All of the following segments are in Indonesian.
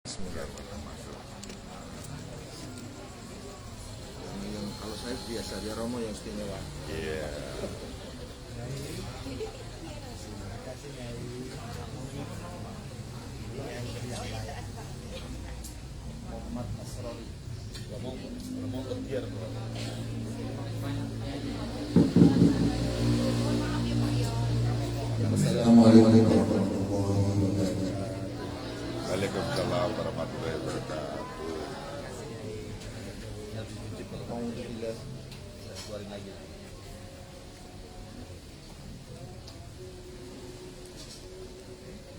Yang kalau saya biasa, dia Romo yang istimewa. Iya. Muhammad Nasrani. Romo biar Assalamualaikum warahmatullahi wabarakatuh. Waalaikumsalam warahmatullahi wabarakatuh. Alhamdulillah. Keluarin lagi.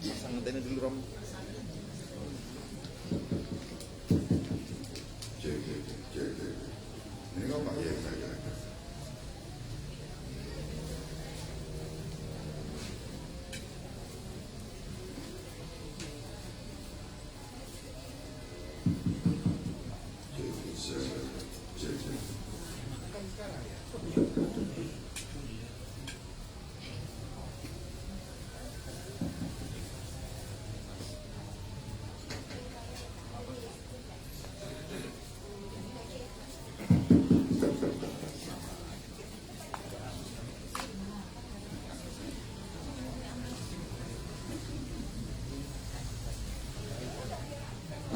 Pasang antena dulu, Rom. Cek. Ini kok Pak ya saya.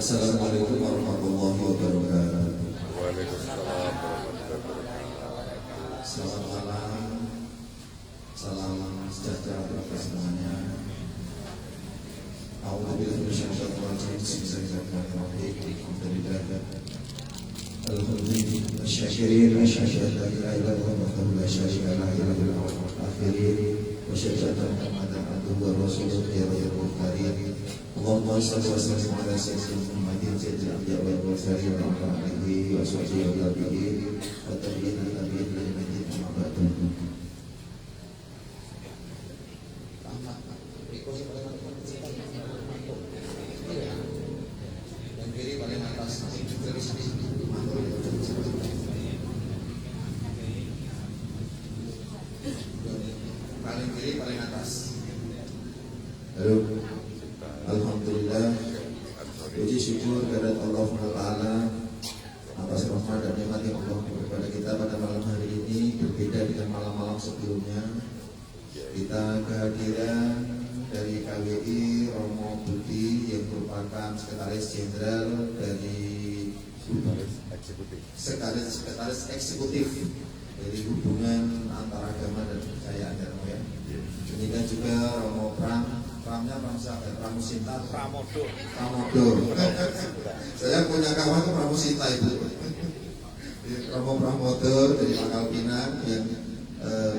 Assalamualaikum warahmatullahi wabarakatuh. Waalaikumsalam warahmatullahi wabarakatuh. Selamat malam, salam sejahtera untuk kita semuanya. Alhamdulillah, Alhamdulillah, syakirin, asyhadu an la ilaha illallah wahdahu la syarika lahu lahul mulku wal akhirin wa asyhadu anna Muhammadan abduhu wa rasuluhu khairul mursalin. Allahumma shalli wa sallim ala sayyidina Muhammadin sayyidil anbiya wal mursalin wa ala alihi wa sahbihi wa tabi'in wa tabi'in ila yaumil dan kiri paling atas paling kiri paling atas. Halo. Alhamdulillah, puji syukur kepada Allah Taala atas rahmat dan nikmat yang Allah kepada kita pada malam hari ini berbeda dengan malam-malam sebelumnya. Kita kehadiran dari KWI Romo Budi yang merupakan sekretaris jenderal dari sekretaris eksekutif dari hubungan antara agama dan kepercayaan ya. Demikian juga Romo Pramnya Pramusinta Pramodo. Saya punya kawan itu Pramusinta itu. Romo Pramodo dari Pangkal Pinang yang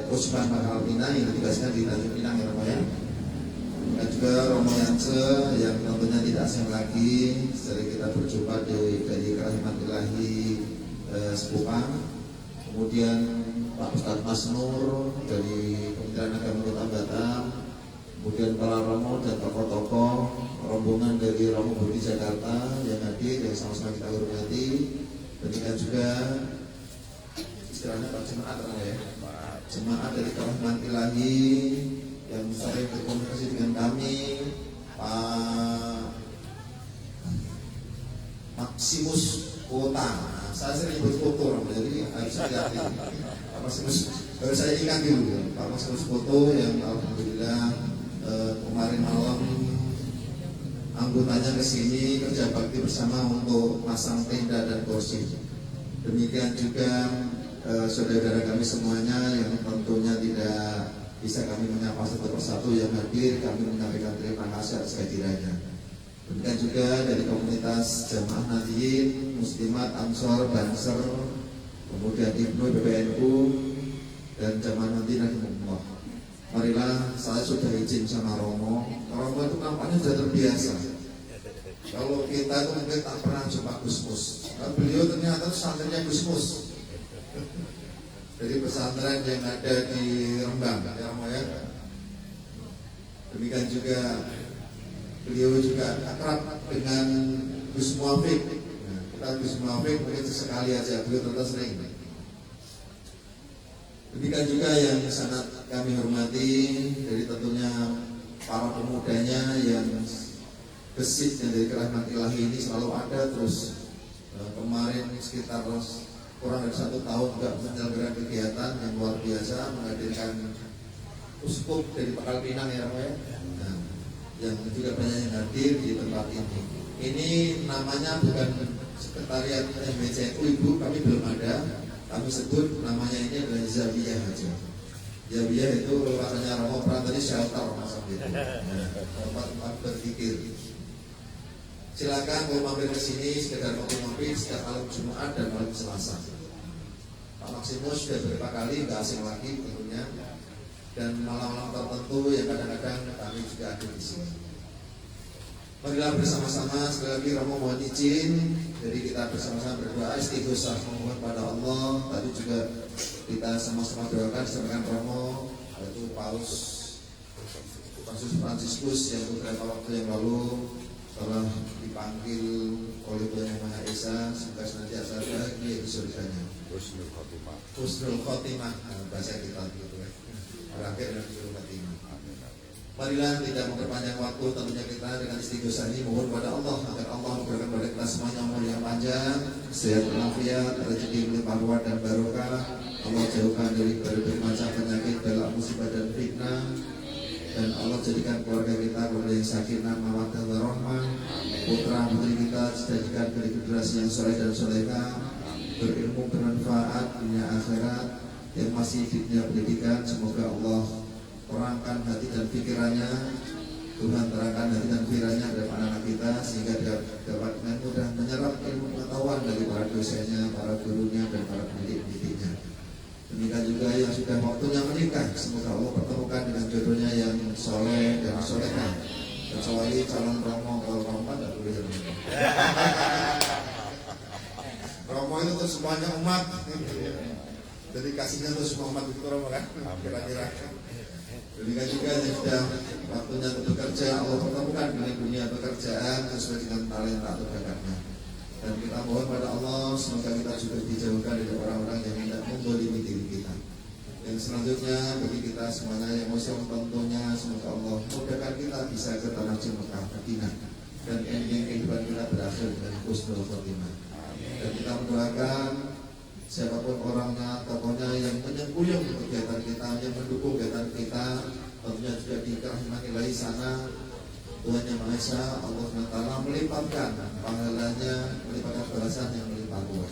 Kusman Pangkal Pinang yang ditugaskan di Tanjung Pinang ya Romo ya. Dan juga Romo Yance yang tentunya tidak asing lagi sering kita berjumpa dari Kerahiman Ilahi Sekupang. Kemudian Pak Ustadz Mas Nur dari Kementerian Agama Kota Batam. Kemudian para romo dan tokoh-tokoh rombongan dari Romo Budi Jakarta yang hadir yang sama-sama kita hormati. Demikian juga istilahnya Pak Jemaat ya, jemaat dari Kerahiman Ilahi yang sering berkomunikasi dengan kami, Pak Maximus Kota. Saya sering berfoto, jadi harus hati-hati. Pak Maximus, harus saya ingat dulu Pak Maximus Foto yang alhamdulillah kemarin malam anggotanya ke sini kerja bakti bersama untuk pasang tenda dan kursi. Demikian juga saudara-saudara kami semuanya yang tentunya tidak bisa kami menyapa satu persatu yang hadir, kami menyampaikan terima kasih atas kehadirannya. Demikian juga dari komunitas Jamaah Nadiyin, Muslimat, Ansor, Banser, kemudian Ibnu PBNU dan Jamaah Nadiyin Rahimahullah. Marilah saya sudah izin sama Romo. Romo itu nampaknya sudah terbiasa. Kalau kita itu mungkin tak pernah jumpa Gusmus. Beliau ternyata santrinya Gusmus dari pesantren yang ada di Rembang, ya Romo ya. Demikian juga beliau juga akrab dengan Gus Muafik. Nah, kita Gus Muafik mungkin sesekali aja, beliau ternyata sering. Demikian juga yang sangat kami hormati dari tentunya para pemudanya yang gesit yang dari kerahmat ilahi ini selalu ada terus. Kemarin sekitar kurang dari 1 tahun juga menyelenggarakan kegiatan yang luar biasa, menghadirkan uskup dari Pangkal Pinang ya Romo ya. Nah, yang juga banyak yang hadir di tempat ini. Ini namanya bukan sekretariat MBCU Ibu, kami belum ada. Kami sebut namanya ini adalah Zawiyah aja. Zawiyah itu rasanya Romo peran tadi shelter masa gitu. Tempat berpikir. Silakan kalau mampir ke sini sekedar ngopi-ngopi setiap malam Jumat dan malam Selasa. Pak Maksimus sudah beberapa kali, nggak asing lagi tentunya. Dan malam-malam tertentu yang kadang-kadang kami juga ada di sini. Marilah bersama-sama sekali lagi Romo mohon izin. Jadi kita bersama-sama berdoa istighosah memohon pada Allah. Tadi juga kita sama-sama doakan dengan Romo yaitu Paus Fransiskus yang beberapa waktu yang lalu telah dipanggil oleh Tuhan Yang Maha Esa, semoga senantiasa bahagia di surganya. Husnul Khotimah, bahasa kita gitu ya. Berakhir dengan Husnul Khotimah. Marilah tidak memperpanjang waktu, tentunya kita dengan istighosah ini mohon pada Allah agar Allah memberikan kepada kita semuanya umur yang panjang, sehat walafiat, rezeki berlimpah ruah dan barokah. Allah jauhkan dari berbagai macam penyakit, bala musibah dan fitnah. Dan Allah jadikan keluarga kita keluarga yang sakinah, mawaddah warahmah. Putra putri kita jadikan dari generasi yang soleh dan solehah, berilmu bermanfaat dunia akhirat. Yang masih di dunia pendidikan, semoga Allah terangkan hati dan pikirannya. Tuhan terangkan hati dan pikirannya dari anak-anak kita sehingga dapat dengan mudah menyerap ilmu pengetahuan dari para dosennya, para gurunya dan para pendidik-pendidiknya. Demikian juga yang sudah waktunya menikah, semoga Allah pertemukan dengan jodohnya yang soleh dan solehah. Kecuali calon Romo, kalau Romo tidak boleh menikah. Romo itu untuk semuanya umat. Jadi kasihnya untuk semua umat itu Romo kan? Kira-kira. Demikian juga yang sudah waktunya untuk bekerja, Allah pertemukan dengan dunia pekerjaan sesuai dengan talenta atau bakatnya. Dan kita mohon pada Allah semoga kita juga dijauhkan dari orang-orang yang tidak mendolimi diri kita. Yang selanjutnya bagi kita semuanya yang muslim tentunya semoga Allah mudahkan kita bisa ke tanah Mekah Madinah dan ending kehidupan kita berakhir dengan husnul khotimah. Dan kita mendoakan siapapun orangnya, tokohnya yang menyengkuyung kegiatan kita, yang mendukung kegiatan kita, tentunya juga di kerahmat ilahi sana. Tuhan Yang Maha Esa, Allah SWT melipatkan pahalanya, melipatkan balasan yang melimpah ruah.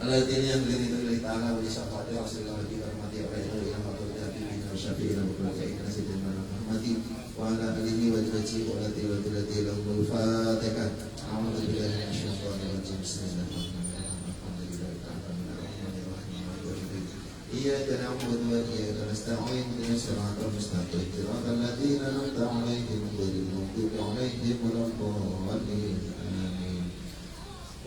Al-Adini yang diri ta'ala wa isyafaati Rasulullah wa dihormati wa ilah wa turjati wa syafi'ina wa berkai'ina sidina wa rahmati wa ala alihi wa jibati wa lati wa tilati lahumul fatihah. Alhamdulillah wa syaitanir rajim. إياك نعبد وإياك نستعين اهدنا الصراط المستقيم صراط الذين أنعمت عليهم غير المغضوب عليهم ولا الضالين آمين.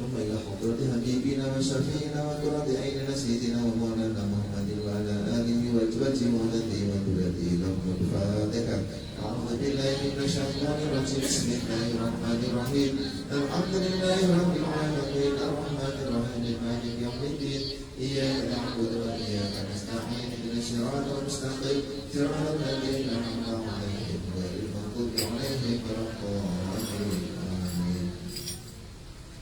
ثم إلى حضرة حبيبنا وشفيعنا وقرة عيننا سيدنا ومولانا محمد وعلى آله وأزواجه وذريته وذريته لهم الفاتحة. أعوذ بالله من الشيطان الرجيم بسم الله الرحمن الرحيم الحمد لله رب العالمين الرحمن الرحيم مالك يوم الدين إياك نعبد وإياك نستعين اهدنا الصراط المستقيم صراط الذين أنعمت عليهم غير المغضوب عليهم ولا الضالين آمين.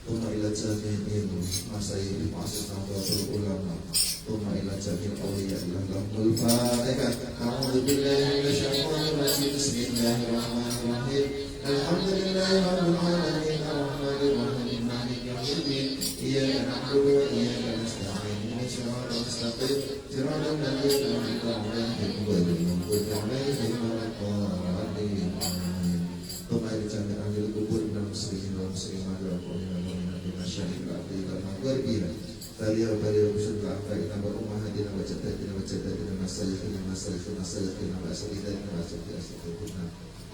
ثم إلى جميع المشايخ ومؤسسة نهضة العلماء ثم إلى جميع الأولياء لهم الفاتحة. أعوذ بالله من الشيطان الرجيم بسم الله الرحمن الرحيم الحمد لله رب العالمين الرحمن الرحيم مالك يوم الدين إياك نعبد وإياك نستعين صراط المستقيم صراط الذين أنعمت عليهم غير المغضوب عليهم ولا الضالين آمين. ثم إلى جميع أهل القبور من المسلمين والمسلمات والمؤمنين من المشاهد الأرضية والمغربية فليا وبليا بشر أعفائنا وأمهاتنا وجداتنا وجداتنا ومسايخنا ومسايخنا وأساتذتنا وأساتذتنا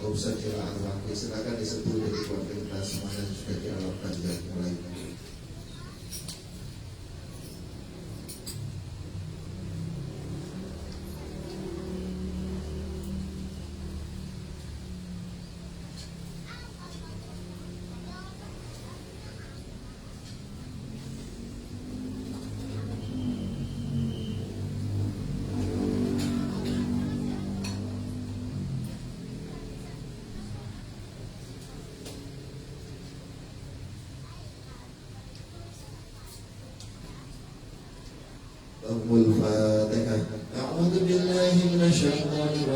وأساتذة أرواح. Silakan disebut dari keluarga kita semuanya sudah dialamkan dan mulai.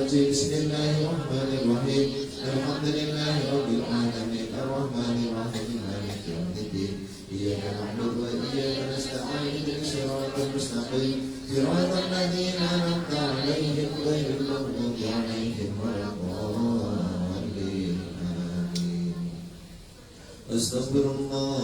الرجيم بسم الله الرحمن الرحيم الحمد لله رب العالمين الرحمن الرحيم مالك يوم الدين إياك نعبد وإياك نستعين اهدنا الصراط المستقيم صراط الذين أنعمت عليهم غير المغضوب عليهم ولا الضالين آمين. أستغفر الله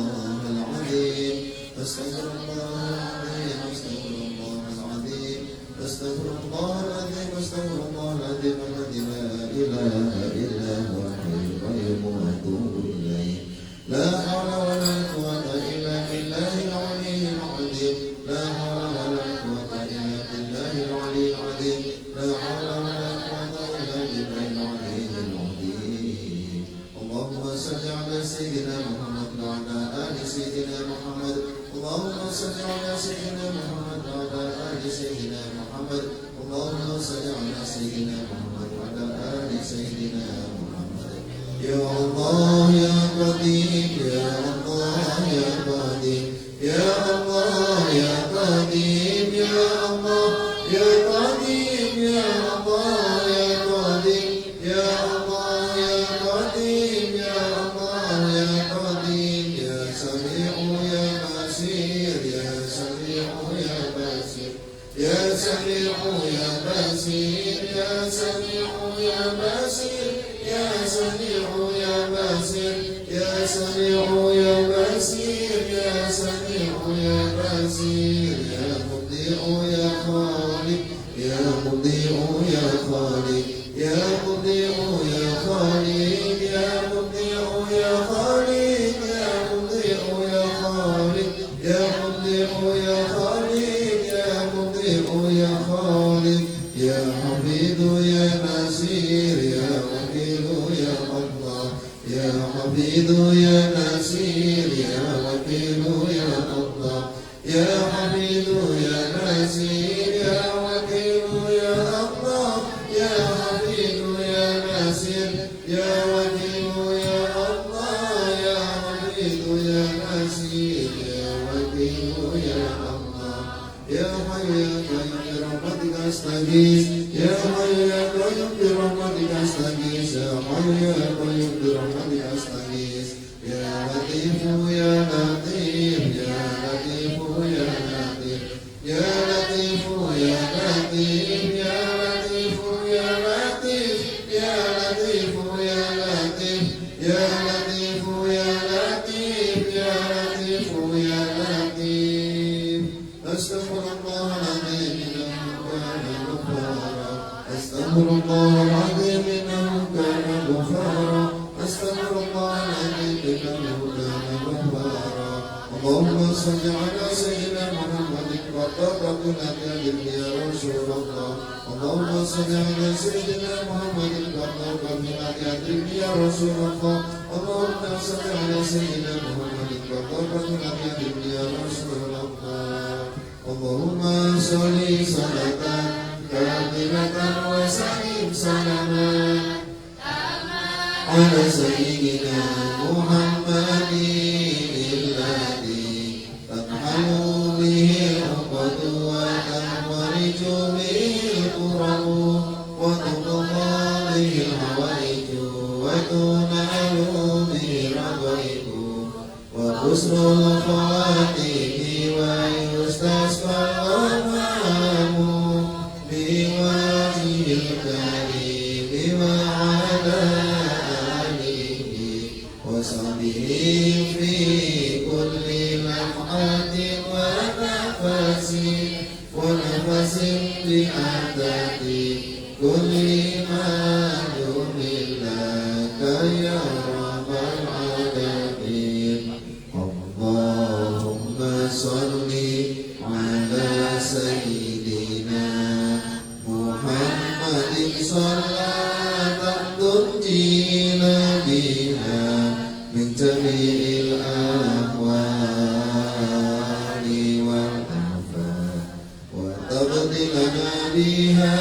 العظيم أستغفر الله العظيم أستغفر الله العظيم أستغفر الله العظيم أستغفر الله العظيم الذي لا إله إلا هو الحي القيوم وأتوب إليه لا حول ولا قوة إلا بالله العلي العظيم لا حول ولا قوة إلا بالله العلي العظيم لا حول ولا قوة إلا بالله العلي العظيم. اللهم صل على سيدنا محمد وعلى آل سيدنا محمد اللهم صل على سيدنا محمد وعلى آل سيدنا محمد اللهم صل على سيدنا محمد وعلى آل سيدنا محمد. يا الله يا قدير يا الله يا قدير يا الله يا قدير يا الله يا قدير يا الله يا قدير يا الله يا قدير يا الله يا قدير يا سميع يا بصير يا سميع يا بصير يا سميع يا بصير يا سميع يا بصير يا سميع يا بصير يا سميع يا بصير يا سميع يا بصير يا مبدع يا خالق يا مبدع يا خالق يا مبدع يا خالق يا مبدع يا خالق يا مبدع يا خالق يا مبدع يا خالق يا مبدع يا خالق يا حفيظ يا نصير يا وكيل يا الله يا حفيظ يا نصير يا وكيل يا الله يا حفيظ يا نصير يا وكيل يا الله يا حفيظ يا نصير يا وكيل يا الله يا حفيظ يا نصير يا وكيل يا الله يا حي يا قيوم برحمتك أستغيث يا حي يا قيوم برحمتك أستغيث يا حي يا قيوم برحمتك أستغيث يا لطيف يا لطيف يا لطيف يا لطيف يا لطيف يا لطيف يا لطيف يا لطيف يا لطيف يا لطيف يا لطيف يا لطيف يا لطيف يا لطيف. أستغفر الله العظيم إنه كان غفارا أستغفر الله العظيم إنه كان غفارا أستغفر الله العظيم إنه كان غفارا. اللهم صل على سيدنا محمد وقرة الأكابر يا رسول الله اللهم صل على سيدنا محمد وقرة الأكابر يا رسول الله اللهم صل على سيدنا محمد وقرة الأكابر يا رسول الله. اللهم صل صلاة كاملة وسلم سلاما على سيدنا محمد الذي تنحل به العقد وتنفرج به الكرب وتقضى به الحوائج وتنال به الرغائب وحسن الخواتم ويستسقى الغمام بوجه الكريم وعلى آله وصحبه في كل لمحة ونفس ونفس بأعداد كل ما يهمل لك يا رب العالمين. اللهم صل على سيدنا محمد صلاة تنجينا بها من جميع الأهوال والآفات وتقضي لنا بها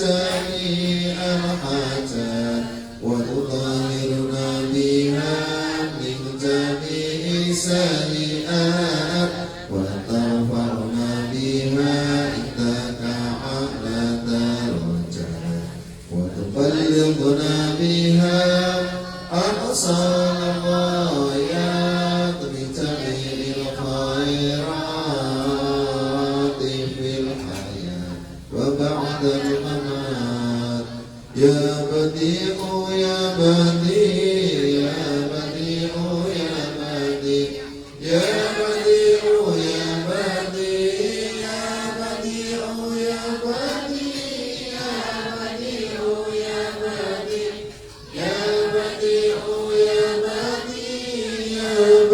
جميع الحاجات وتطهرنا بها من جميع السيئات وترفعنا بها عندك أعلى درجات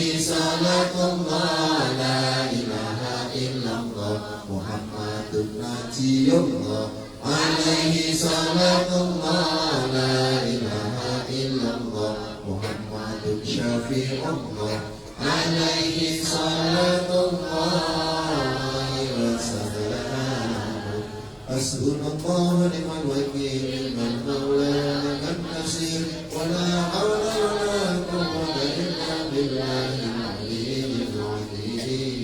alaihi salatullah la ilaha illallah Muhammadun Nabiyullah alaihi salatullah la ilaha illallah Muhammadun Syafi'ullah alaihi salatullah wa salam Hasbunallah wa ni'mal wakil ni'mal maula ni'man nasir wa la hawla wa la quwwata illa billahil aliyyil azim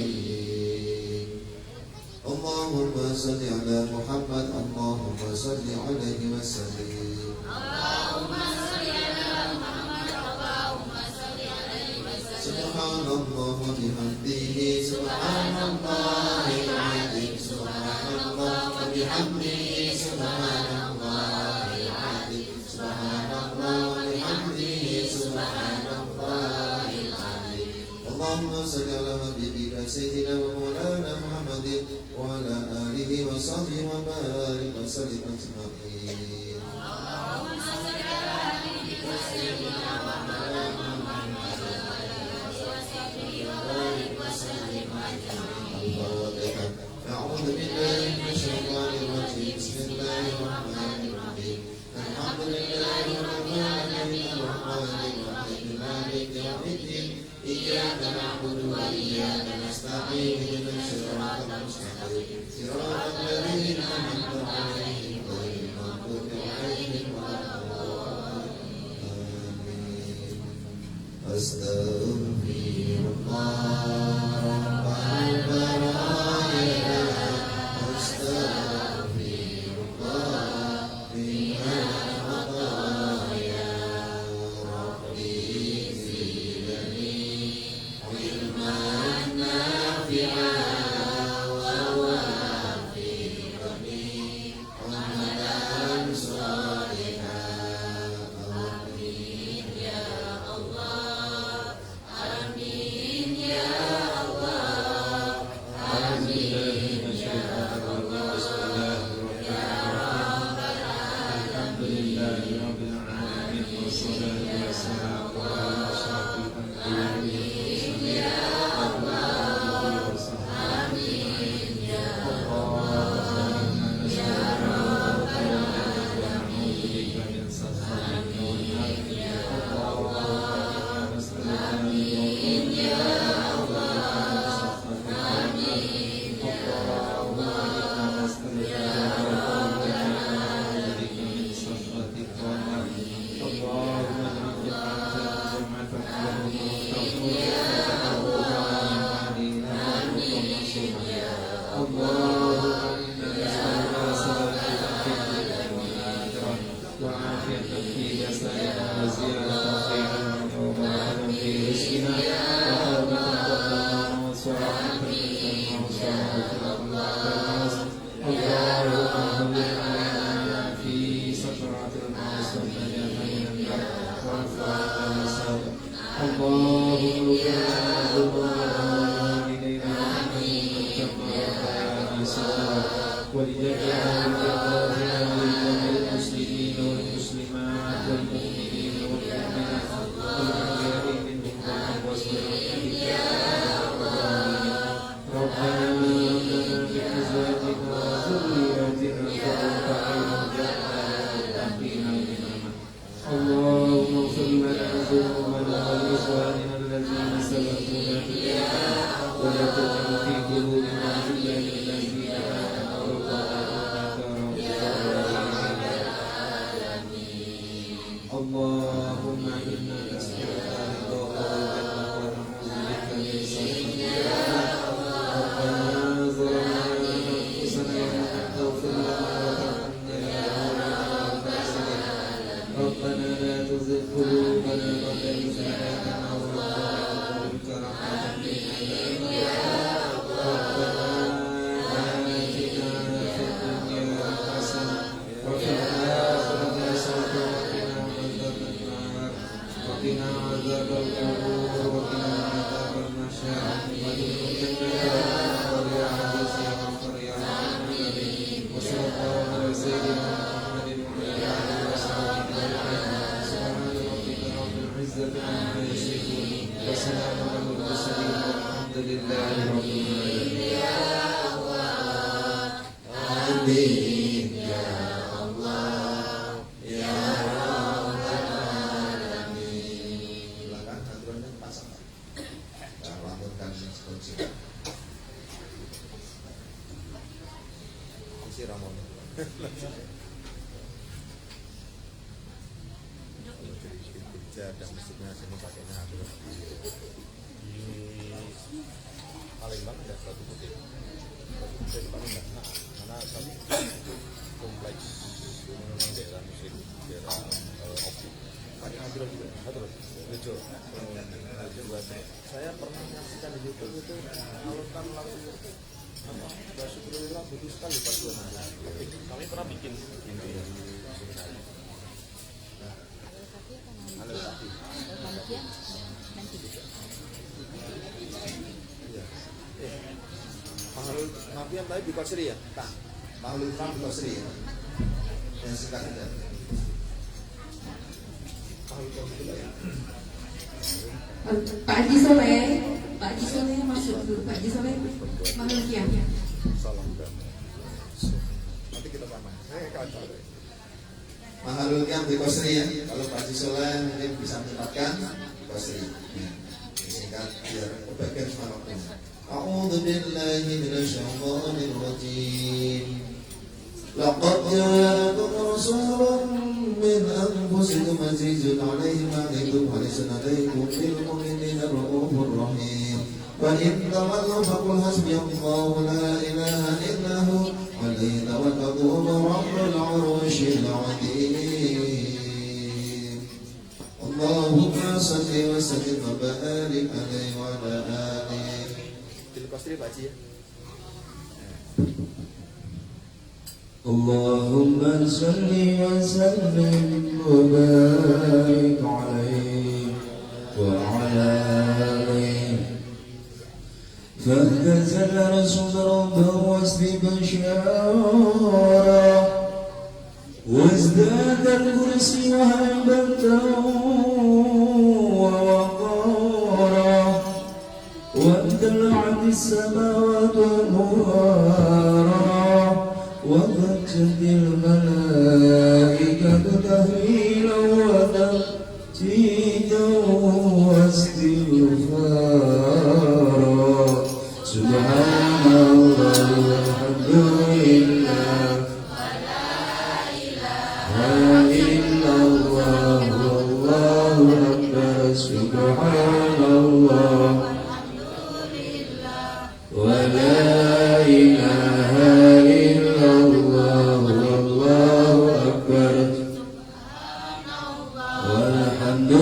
Allahumma salli ala Muhammad Allahumma salli alaihi wa sallim Subhanallah wa bihamdihi subhanallahil azim subhanallah wa bihamdihi subhanallahil azim subhanallah wa bihamdihi subhanallahil azim Allahumma salli ala habibika sayyidina wa maulana Muhammadin wa ala alihi wa sahbihi wa barik wa sallim ajma'in أعوذ بالله من الشيطان الرجيم بسم الله الرحمن الرحيم الحمد لله رب العالمين الرحمن الرحيم مالك يوم الدين إياك نعبد وإياك نستعين اهدنا الصراط المستقيم صراط الذين أنعمت عليهم غير المغضوب عليهم ولا الضالين أستغفر الله رب البرايا ربنا لا تزغ قلوبنا بعد إذ هديتنا وهب لنا من لدنك رحمة Alhamdulillahirabbil alamin ya Allah ya Rabbal alamin. Silakan aturannya pasang. Nah, lanjutkan seterusnya. Si Ramon. Ada musiknya sini pakainya aturan. Palembang ada satu putih. Di Palembang, mana satu kompleks memang daerah musik, daerah optik. Pakai aturan juga, aturan. Lucu. Saya pernah menyaksikan di YouTube itu alurkan lagu bahasa Surabaya bagus sekali paduan. Kami pernah bikin ini. Halo Tati. Makhluk Nafian tadi di Kosri ya? Tak. Makhluk di Kosri ya? Yang suka ada. Pak Haji Soleh, Pak Haji Soleh masuk dulu. Pak Haji Soleh makhluk ya. Salam dan nanti kita paman. Kacau. Mahalul Qiyam di Kosri ya. Kalau Pak Haji Soleh mungkin bisa menempatkan di Kosri. Singkat biar bagian semangatnya. A'udzu billahi minasyaitonir rajim. Laqad ja'akum rasulun min anfusikum azizun 'alaihi ma 'anittum harisun 'alaikum bil mu'minina ra'ufur rahim. Fa in tawallaw faqul hasbiyallahu la ilaha illa hu 'alaihi tawakkaltu rabbul 'arsyil 'azim. Allahumma shalli wa sallim wa barik alaihi wa ala alihi. Kosri Pak Haji ya. Allahumma salli wa sallim wa barik alaihi wa ala alihi. فاهتز الرسول ربه واستبشارا وازداد الكرسي هيبة ووقارا وامتلأت السماوات أنوارا وضجت الملائكة تهليلا وتمجيدا واستغفارا سبحان الله والحمد لله ولا إله إلا الله والله أكبر سبحان الله ولا إله إلا الله والله أكبر والحمد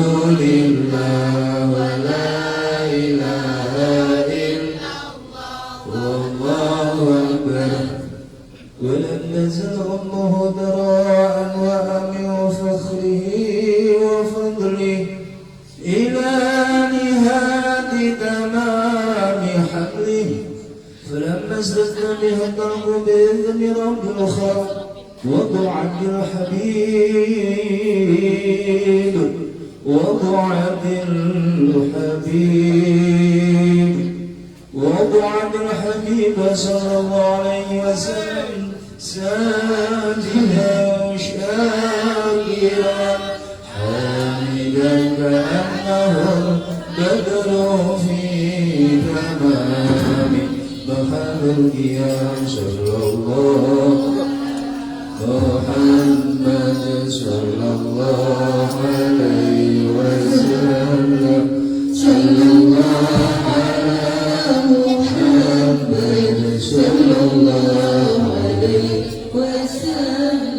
لله ولا إله إلا الله والله أكبر ولم يزل الله ذراعا وأمن فخره وفضله إلى نهاية تمام حمله فلما ازددنا بها الطلب بإذن رب الخلق وضعت الحبيب وضعت الحبيب صلى الله عليه وسلم ساجدا شاكرا حامدا كأنه بدر في تمام محمد يا صلى الله محمد صلى الله عليه وسلم صلى الله على محمد صلى الله عليه وسلم.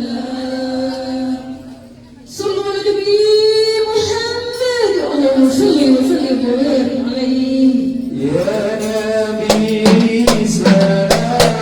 صلوا على النبي محمد. اللهم صل وسلم وبارك عليه. يا نبي سلام عليك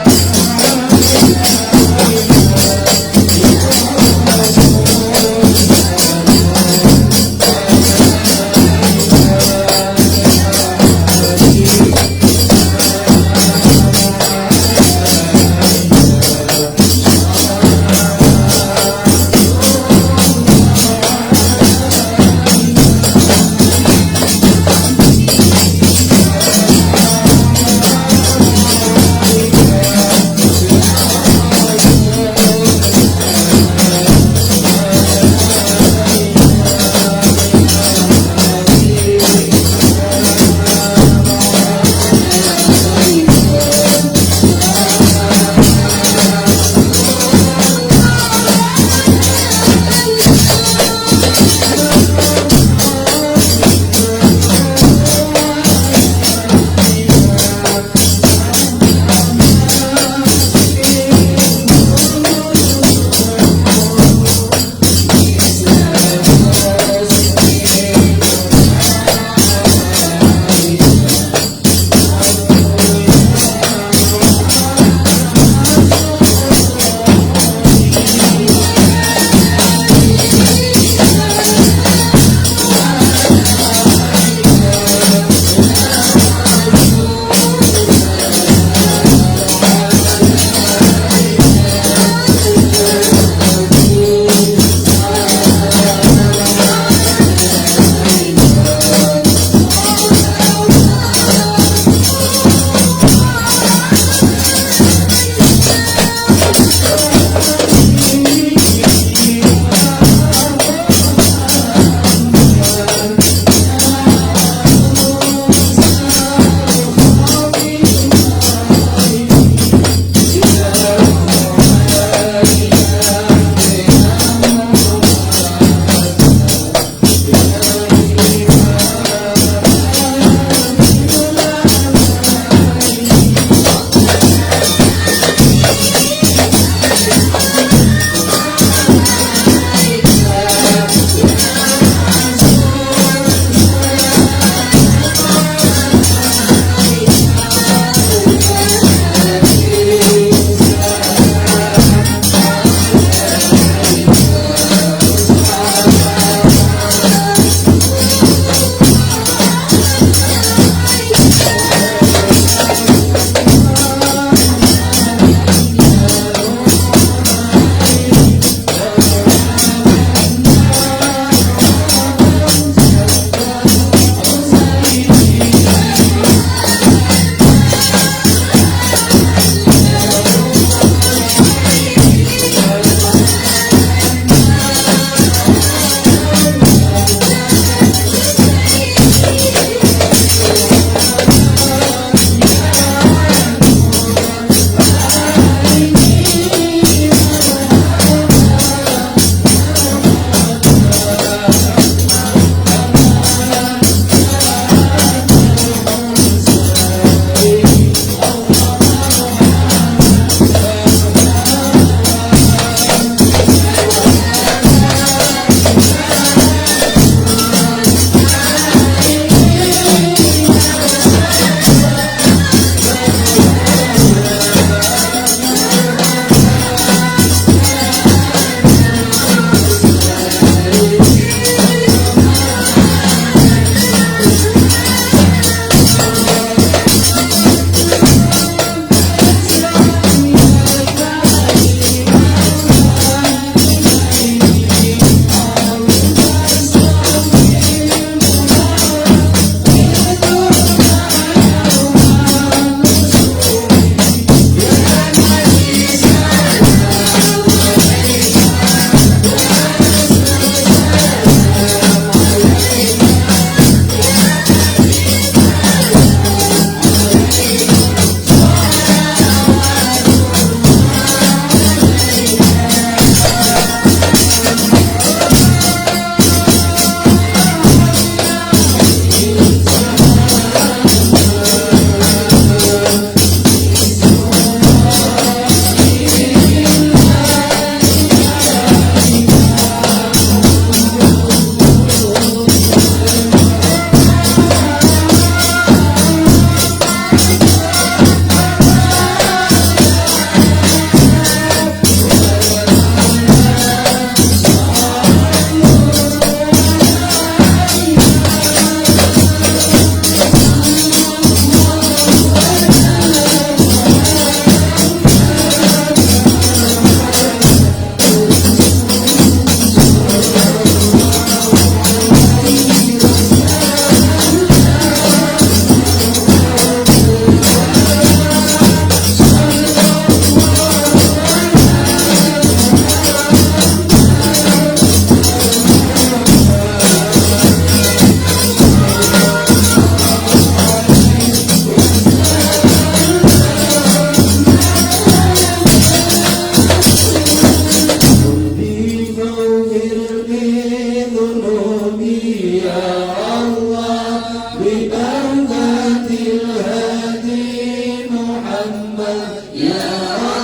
ببركة الهادي محمد يا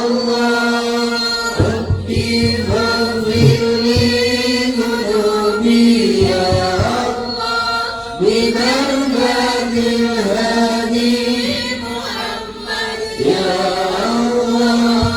الله ربي فاغفر لي ذنوبي يا الله ببركة الهادي محمد يا الله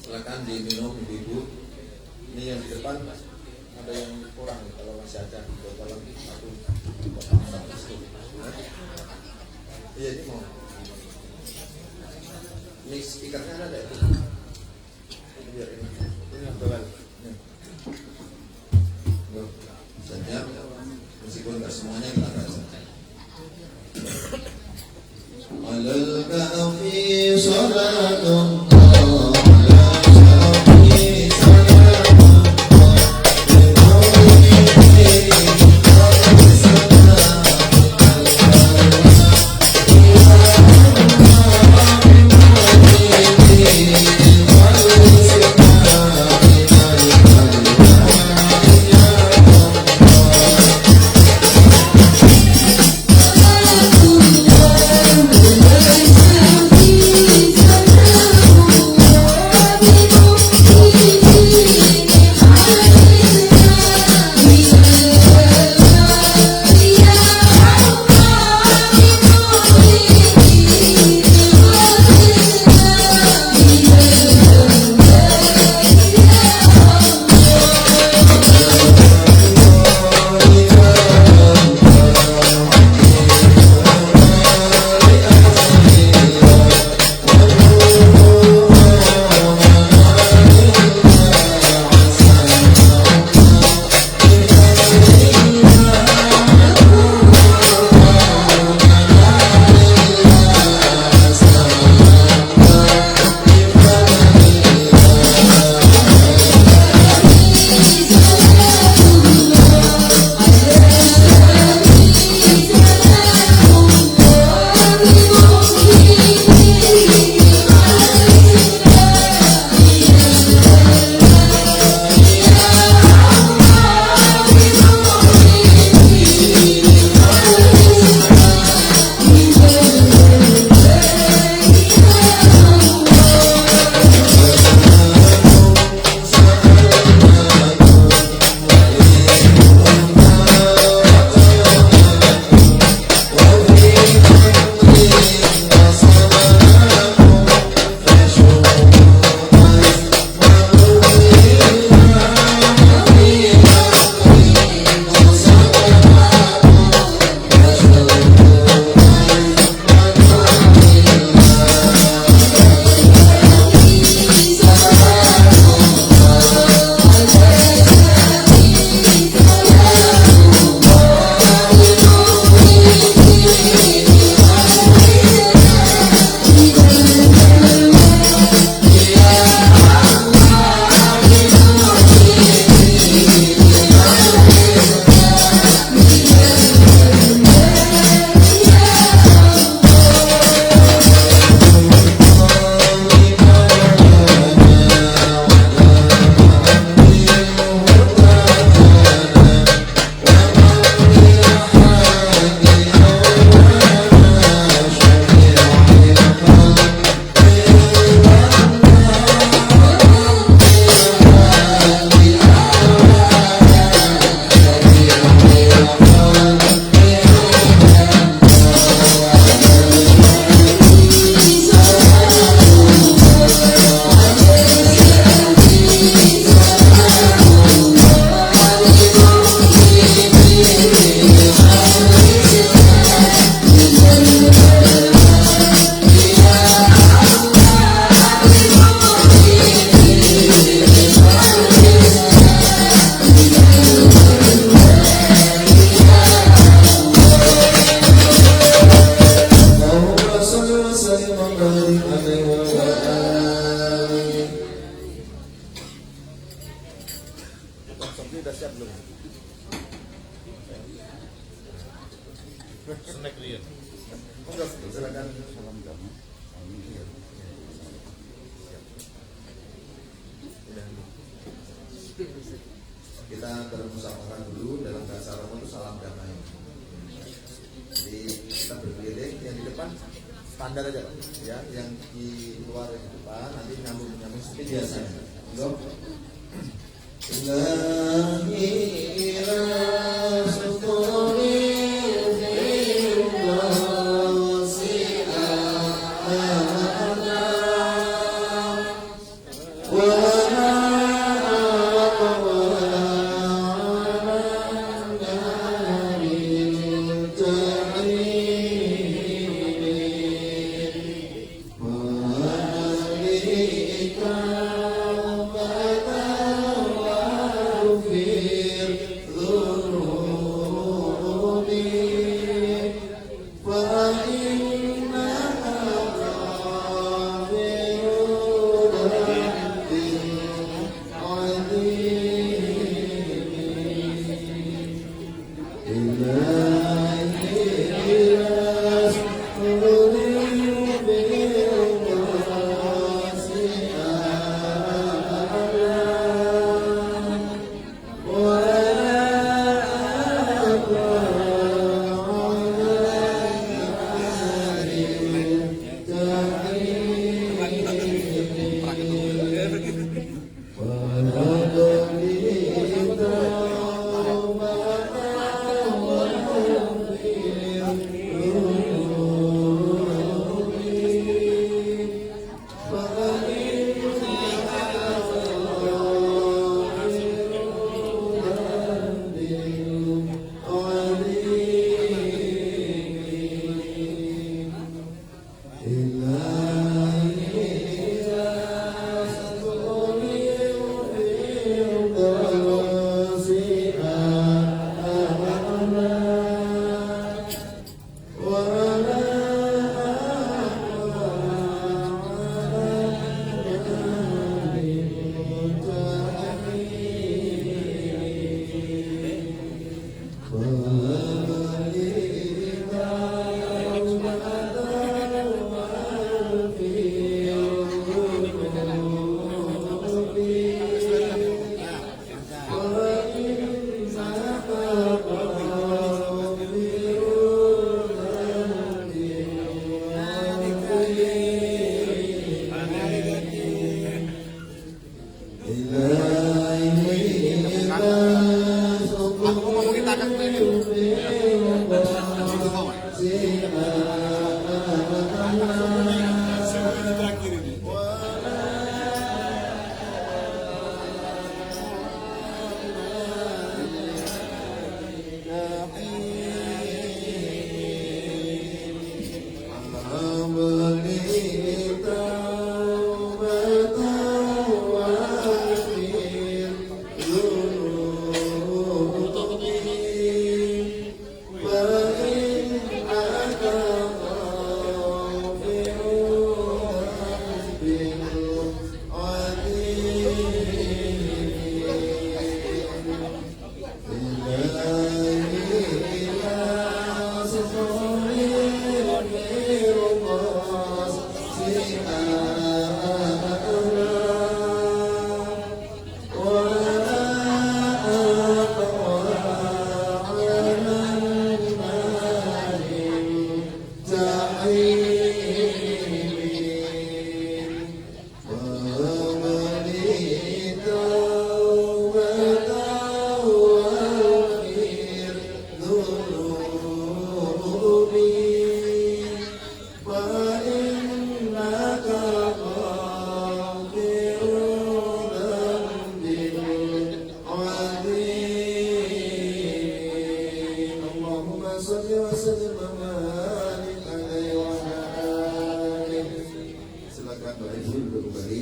Silakan diminum ibu-ibu. Ini yang di depan ada yang kurang kalau masih ada botol lagi satu. Iya ini mau. Ini speakernya ada itu. Biar ini yang bawah. Saja, meskipun nggak semuanya kita rasa. Alal kafi salatun Monggo, silakan. Salam damai. Amin. Kita bermusyawarah dulu dalam bahasa Arab itu salam damai. Jadi kita berkeliling, yang di depan standar aja Pak, ya, yang di luar di depan nanti nyambung seperti biasa. Monggo. Silakan Bapak Ibu duduk kembali.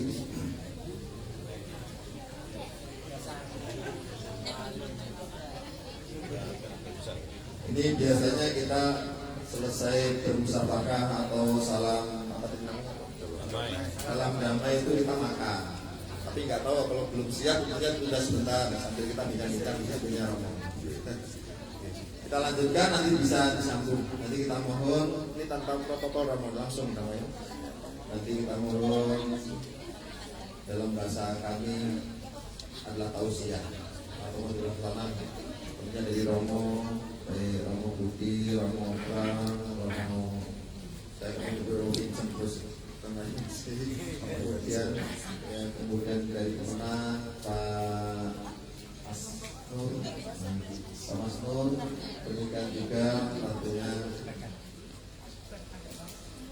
Ini biasanya kita selesai bermusyawarah atau salam damai itu kita makan. Tapi nggak tahu kalau belum siap kemudian sudah sebentar sambil kita bincang-bincang bisa punya rombongan. Kita lanjutkan, nanti bisa disambung. Nanti kita mohon, ini tanpa protokol Ramon langsung namanya. Nanti kita mohon dalam bahasa kami adalah tausiah atau adalah tanah. Kemudian dari Romo Budi, Romo Oprang, Romo saya kemudian terus kemudian dari Kemenang Pak Masnur, demikian juga tentunya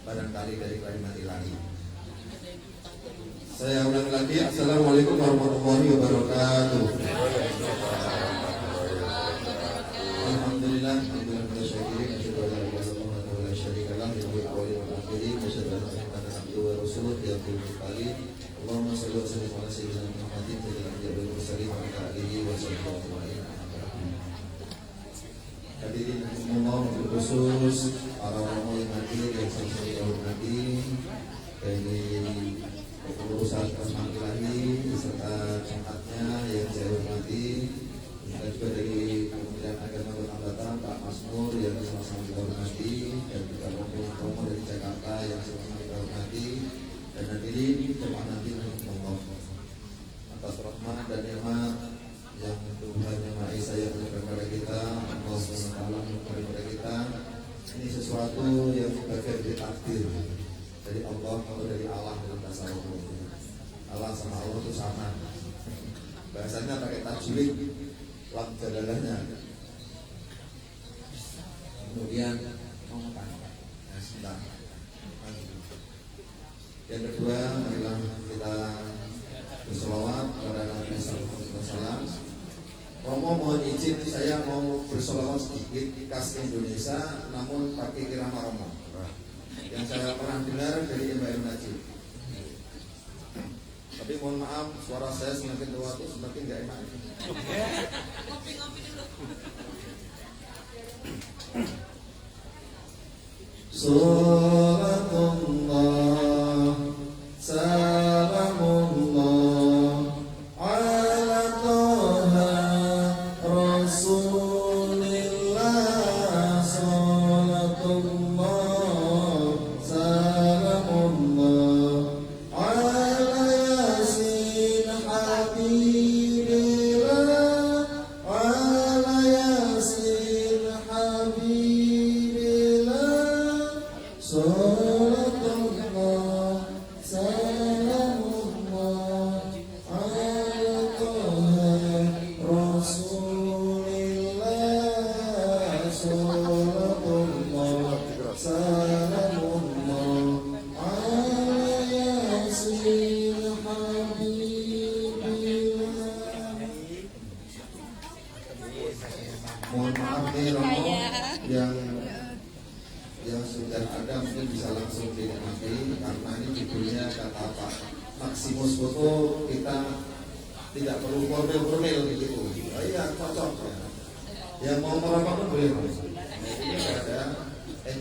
barangkali dari Kalimat Ilahi. Saya ulang lagi, Assalamualaikum warahmatullahi wabarakatuh. Alhamdulillah, alhamdulillah syakirin, asyhadu an la ilaha illallah wa la syarika lah, ilahul awwalin wal akhirin, asyhadu anna Muhammadan abduhu wa rasuluh, yaqul mutaqallin. Allahumma shalli wa sallim ala sayyidina Muhammadin sayyidil anbiya'i wal mursalin wa ala alihi wa sahbihi ajma'in. Hadirin umum khusus para romo yang hadir yang saya hormati, dari kepengurusan Kalimat Ilahi beserta jemaatnya yang saya hormati, dan juga dari Kementerian Agama Kota Batam Pak Masnur yang sama-sama kita hormati, dan juga romo dari Jakarta yang sama-sama kita hormati, dan hadirin jemaah nanti Allah atas rahmat dan nikmat yang Tuhan Yang Maha Esa yang memberikan kepada kita, Allah SWT memberikan kepada kita, ini sesuatu yang bagian dari takdir dari Allah atau dari Allah dalam bahasa Allah. Allah sama Allah itu sama. Bahasanya pakai tajwid lam jadalahnya. Kemudian yang kedua, marilah kita bersolawat kepada Nabi Sallallahu Alaihi Wasallam. Romo mohon izin, saya mau bersolawat sedikit khas Indonesia, namun pakai irama Romo yang saya pernah dengar dari Mbak Najib. Tapi mohon maaf, suara saya semakin tua tuh semakin gak enak. Salatullah, salamullah ala Toha Rasulillah. Salatullah, salamullah ala Yasin Habibillah, ala Yasin Habibillah. Salatullah, salamullah ala Toha Rasulillah. Salatullah, salamullah ala Yasin Habibillah. Mohon maaf nih Romo yang sudah ada mungkin bisa langsung dinikmati, karena ini judulnya kata Pak Maximus Foto, kita tidak perlu formel begitu. Oh iya, cocok ya. Yang mau merokok pun boleh. Ini ada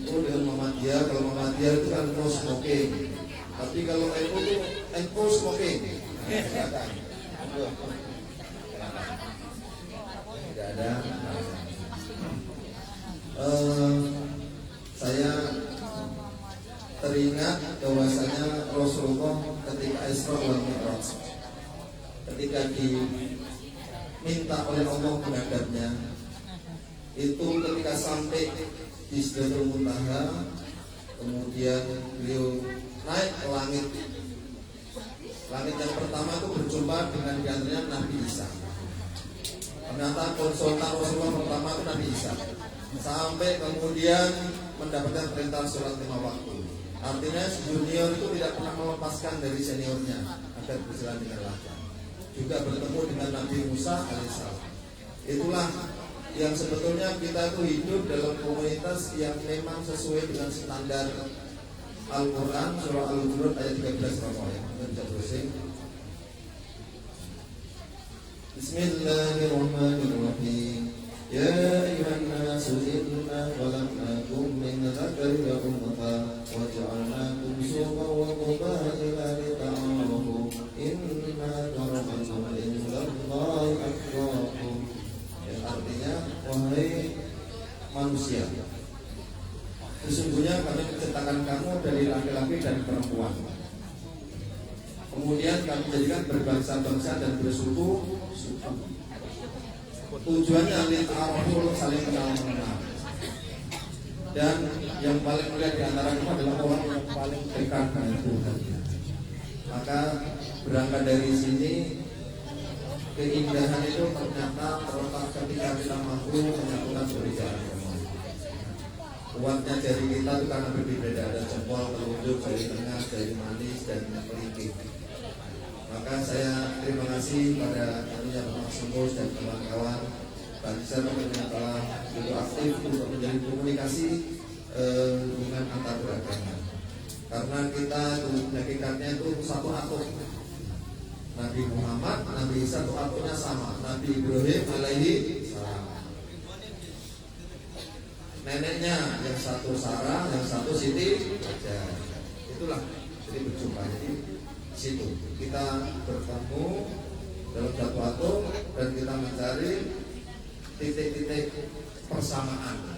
NU dengan Muhammadiyah. Kalau Muhammadiyah itu kan no smoking, tapi kalau NU itu NU smoking. Silakan. Tidak ada. Saya teringat bahwasanya Rasulullah ketika Isra wal Mi'raj, ketika diminta oleh Allah menghadapnya, itu ketika sampai di Sidratul Muntaha, kemudian beliau naik ke langit. Langit yang pertama itu berjumpa dengan diantaranya Nabi Isa. Ternyata konsultan Rasulullah pertama itu Nabi Isa, sampai kemudian mendapatkan perintah sholat 5 waktu. Artinya junior itu tidak pernah melepaskan dari seniornya agar berjalan dengan lancar. Juga bertemu dengan Nabi Musa alaihissalam. Itulah yang sebetulnya kita itu hidup dalam komunitas yang memang sesuai dengan standar Al-Quran, surah Al-Quran ayat 13 Romo ya. Kita berusing. Bismillahirrahmanirrahim. Ya ayuhan nasu inna khalaqnakum min dzakarin wa untha wa ja'alnakum syu'uban wa qabaila lita'arafu inna akramakum indallahi atqakum. Yang artinya, wahai manusia. Sesungguhnya kami menciptakan kamu dari laki-laki dan perempuan. Kemudian kami jadikan berbangsa-bangsa dan bersuku. Tujuannya lita'arafu, untuk saling kenal mengenal. Dan yang paling mulia di antara kita adalah orang yang paling dekat dengan Tuhan. Maka berangkat dari sini, keindahan itu ternyata terletak ketika kita mampu menyatukan perbedaan. Kuatnya jari kita itu karena berbeda, ada jempol, telunjuk, jari tengah, jari manis, dan kelingking. Maka saya terima kasih pada tentunya Bapak Sungkus dan kawan-kawan Banser yang telah begitu aktif untuk menjalin komunikasi hubungan antar beragama. Karena kita itu hakikatnya itu satu atom. Nabi Muhammad, Nabi Isa itu atomnya sama. Nabi Ibrahim alaihi salam. Neneknya yang satu Sarah, yang satu Siti Hajar. Itulah jadi berjumpa. Jadi situ kita bertemu dalam satu atom dan kita mencari titik-titik persamaan.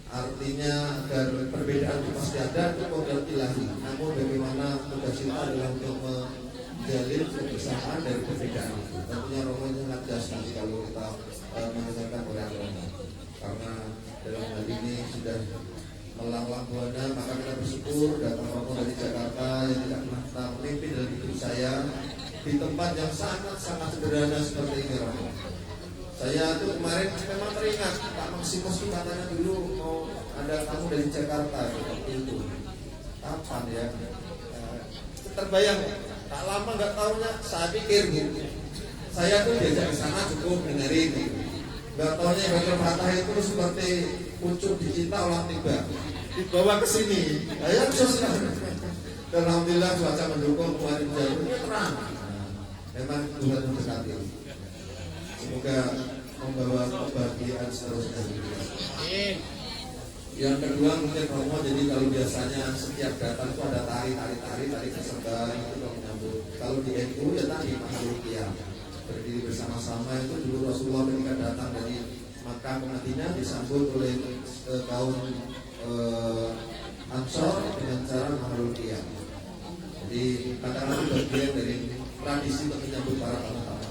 Artinya agar perbedaan itu pasti ada, itu kodrat ilahi. Namun bagaimana tugas kita adalah untuk menjalin kebersamaan dari perbedaan itu. Tentunya Romo itu sangat jelas nanti kalau kita mendengarkan oleh Romo. Karena dalam hal ini sudah melanglang buana, maka kita bersyukur datang Romo dari Jakarta yang tidak pernah kita memimpin dalam hidup saya di tempat yang sangat-sangat sederhana seperti ini Romo. Saya tuh kemarin memang teringat Pak Maksimus itu katanya dulu mau ada tamu dari Jakarta seperti itu. Kapan ya? Terbayang, tak lama nggak tahunya saya pikir gitu. Saya tuh diajak ke sana cukup dengerin gitu. Nggak tahunya Bapak Fatah itu seperti pucuk dicinta olah tiba dibawa ke sini. Ayo sosial. Alhamdulillah cuaca mendukung, kemarin jalurnya terang. Memang Tuhan mendekati. Semoga membawa kebahagiaan seterusnya. Yang kedua mungkin Romo, jadi kalau biasanya setiap datang itu ada tari keserban itu menyambut. Kalau di NU ya tadi Mahmud Qiyam berdiri bersama-sama itu dulu Rasulullah ketika datang dari Makkah ke Madinah disambut oleh kaum Ansor dengan cara Mahmud Qiyam. Jadi katakanlah itu bagian dari tradisi untuk menyambut para tamu-tamu.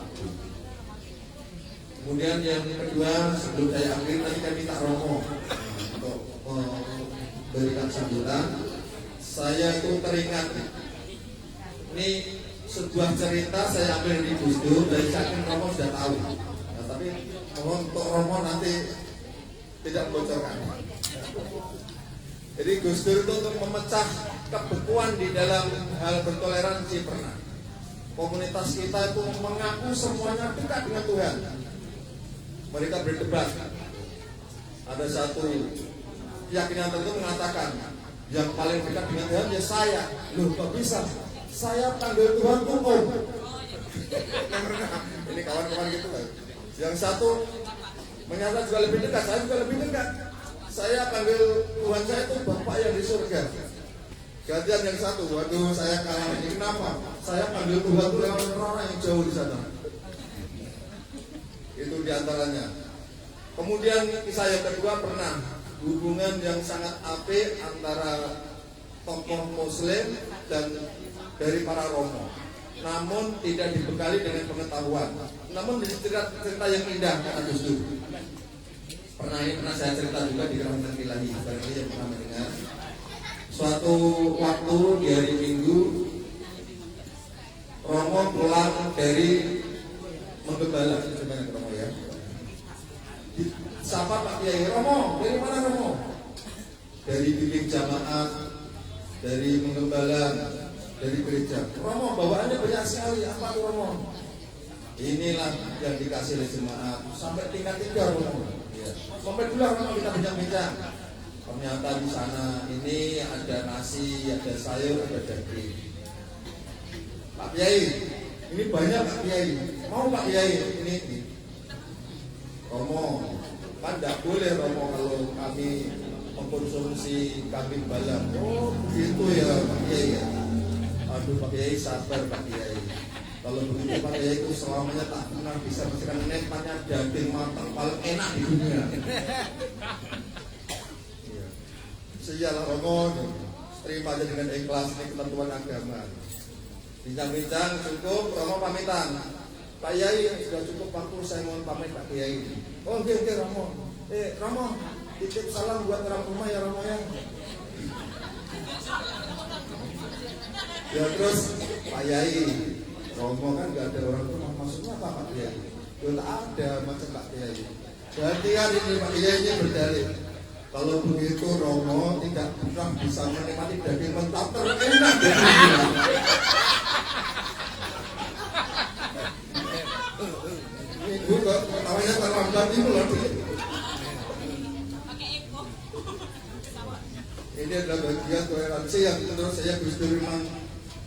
Kemudian yang kedua, sebelum saya akhiri tadi kami minta Romo untuk memberikan sambutan. Saya itu teringat ini sebuah cerita saya ambil di Gus Dur, dari yakin Romo sudah tahu. Nah, tapi mohon untuk Romo nanti tidak membocorkan. Jadi Gus Dur itu untuk memecah kebekuan di dalam hal bertoleransi pernah. Komunitas kita itu mengaku semuanya dekat dengan Tuhan. Mereka berdebat. Ada satu keyakinan tertentu mengatakan yang paling dekat dengan Tuhan ya saya. Loh kok bisa? Saya panggil Tuhan tuh Om. Ini kawan-kawan gitu kan. Yang satu menyatakan juga lebih dekat, saya juga lebih dekat. Saya panggil Tuhan saya itu Bapak yang di surga. Gantian yang satu, waduh saya kalah ini kenapa? Saya panggil Tuhan itu lewat orang yang jauh di sana. Itu diantaranya. Kemudian kisah yang kedua pernah hubungan yang sangat apik antara tokoh Muslim dan dari para Romo, namun tidak dibekali dengan pengetahuan. Namun cerita yang indah kata Gus Dur. Pernah saya cerita juga di Rahmatan Ilahi. Barangkali yang pernah mendengar. Suatu waktu di hari Minggu, Romo pulang dari menggembala, sebenarnya Romo ya. Sapa Pak Kiai, Romo, dari mana Romo? Dari bimbing jamaah, dari menggembala, dari gereja. Romo, bawaannya banyak sekali. Apa tuh Romo? Inilah yang dikasih oleh jemaat sampai tingkat 3 Romo. Ya. Sampai dulu Romo kita bincang-bincang. Ternyata di sana ini ada nasi, ada sayur, ada daging. Pak Kiai, ini banyak Pak Kiai. Mau Pak Kiai ini. Romo, kan tidak boleh Romo kalau kami mengkonsumsi kambing balang. Oh begitu ya Pak Kiai ya. Aduh Pak Kiai sabar Pak Kiai. Kalau begitu Pak Kiai itu selamanya tak pernah bisa merasakan nikmatnya daging matang paling enak di dunia. iyalah Romo, terima aja dengan ikhlas, ini ketentuan agama. Bincang-bincang cukup, Romo pamitan. Pak Yai sudah cukup waktu, saya mohon pamit Pak Kiai. Oh oke Romo. Romo, titip salam buat orang rumah ya Romo ya. Ya terus Pak Yai, Romo kan gak ada orang rumah, maksudnya apa Pak Kiai? Ya tak ada macam Pak Kiai. Berarti kan ini Pak Kiai ini berdalil. Kalau begitu Romo tidak pernah bisa menikmati daging mentah terenak di dunia. Minggu kok ketawanya terlambat itu loh. Ini adalah bagian toleransi yang menurut saya Gus Dur memang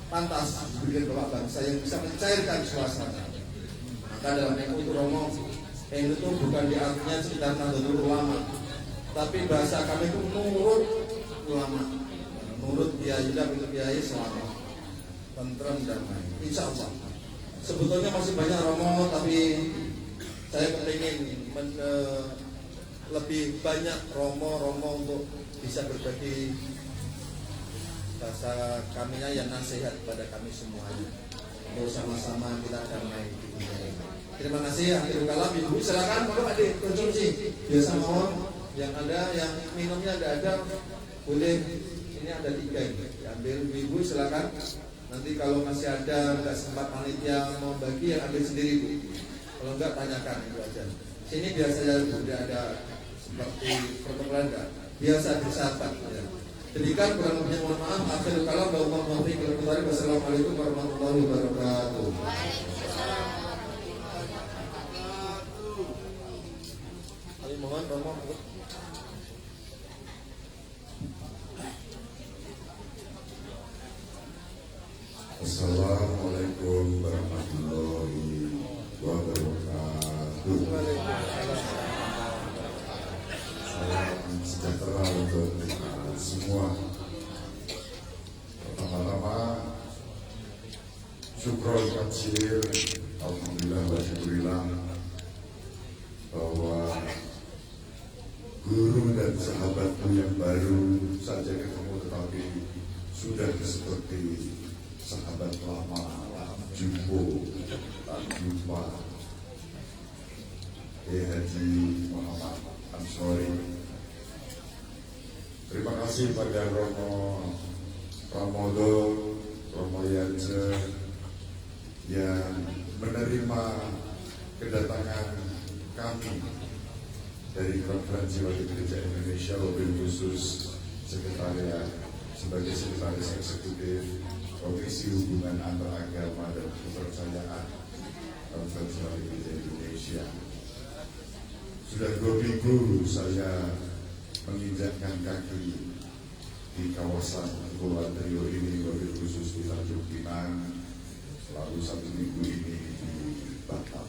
pantas bikin bapak bangsa yang bisa mencairkan suasana. Maka dalam itu Romo itu tuh bukan diartinya sekitar Nahdlatul Ulama, tapi bahasa kami itu nurut ulama, nurut kiai dan kiai selama tentrem damai. Insya Allah. Sebetulnya masih banyak Romo, tapi saya ingin lebih banyak Romo untuk bisa berbagi bahasa kaminya yang nasihat kepada kami semuanya untuk sama-sama kita damai di dunia ini. Terima kasih. Akhirul kalam, Ibu silakan kalau ada konsumsi biasa mohon yang ada yang minumnya ada boleh, ini ada 3 ini diambil. Ibu silakan, nanti kalau masih ada nggak sempat panitia mau bagi yang ambil sendiri Bu, kalau enggak tanyakan itu aja. Sini biasanya sudah ada seperti protokoler enggak biasa bersahabat ya. Demikian kurang lebihnya mohon maaf. Akhirul kalam, wassalamualaikum warahmatullahi wabarakatuh. Mohon Romo. Assalamualaikum warahmatullahi wabarakatuh. Salam sejahtera untuk kita semua. Pertama-tama syukur kecil, alhamdulillah wa syukurillah bahwa guru dan sahabatku yang baru saja ketemu tetapi sudah seperti sahabat lama, jumpa Haji Muhammad Ansori. Terima kasih pada Romo Pramodo, Romo Yance yang menerima kedatangan kami dari Konferensi Wali Gereja Indonesia, wabil khusus sekretariat sebagai sekretaris eksekutif Komisi Hubungan Antaragama dan Kepercayaan Konferensi Wali Gereja Indonesia. Sudah 2 minggu saya menginjakkan kaki di kawasan Kepulauan Riau ini, wabil khusus di Tanjung Pinang, lalu 1 minggu ini di Batam.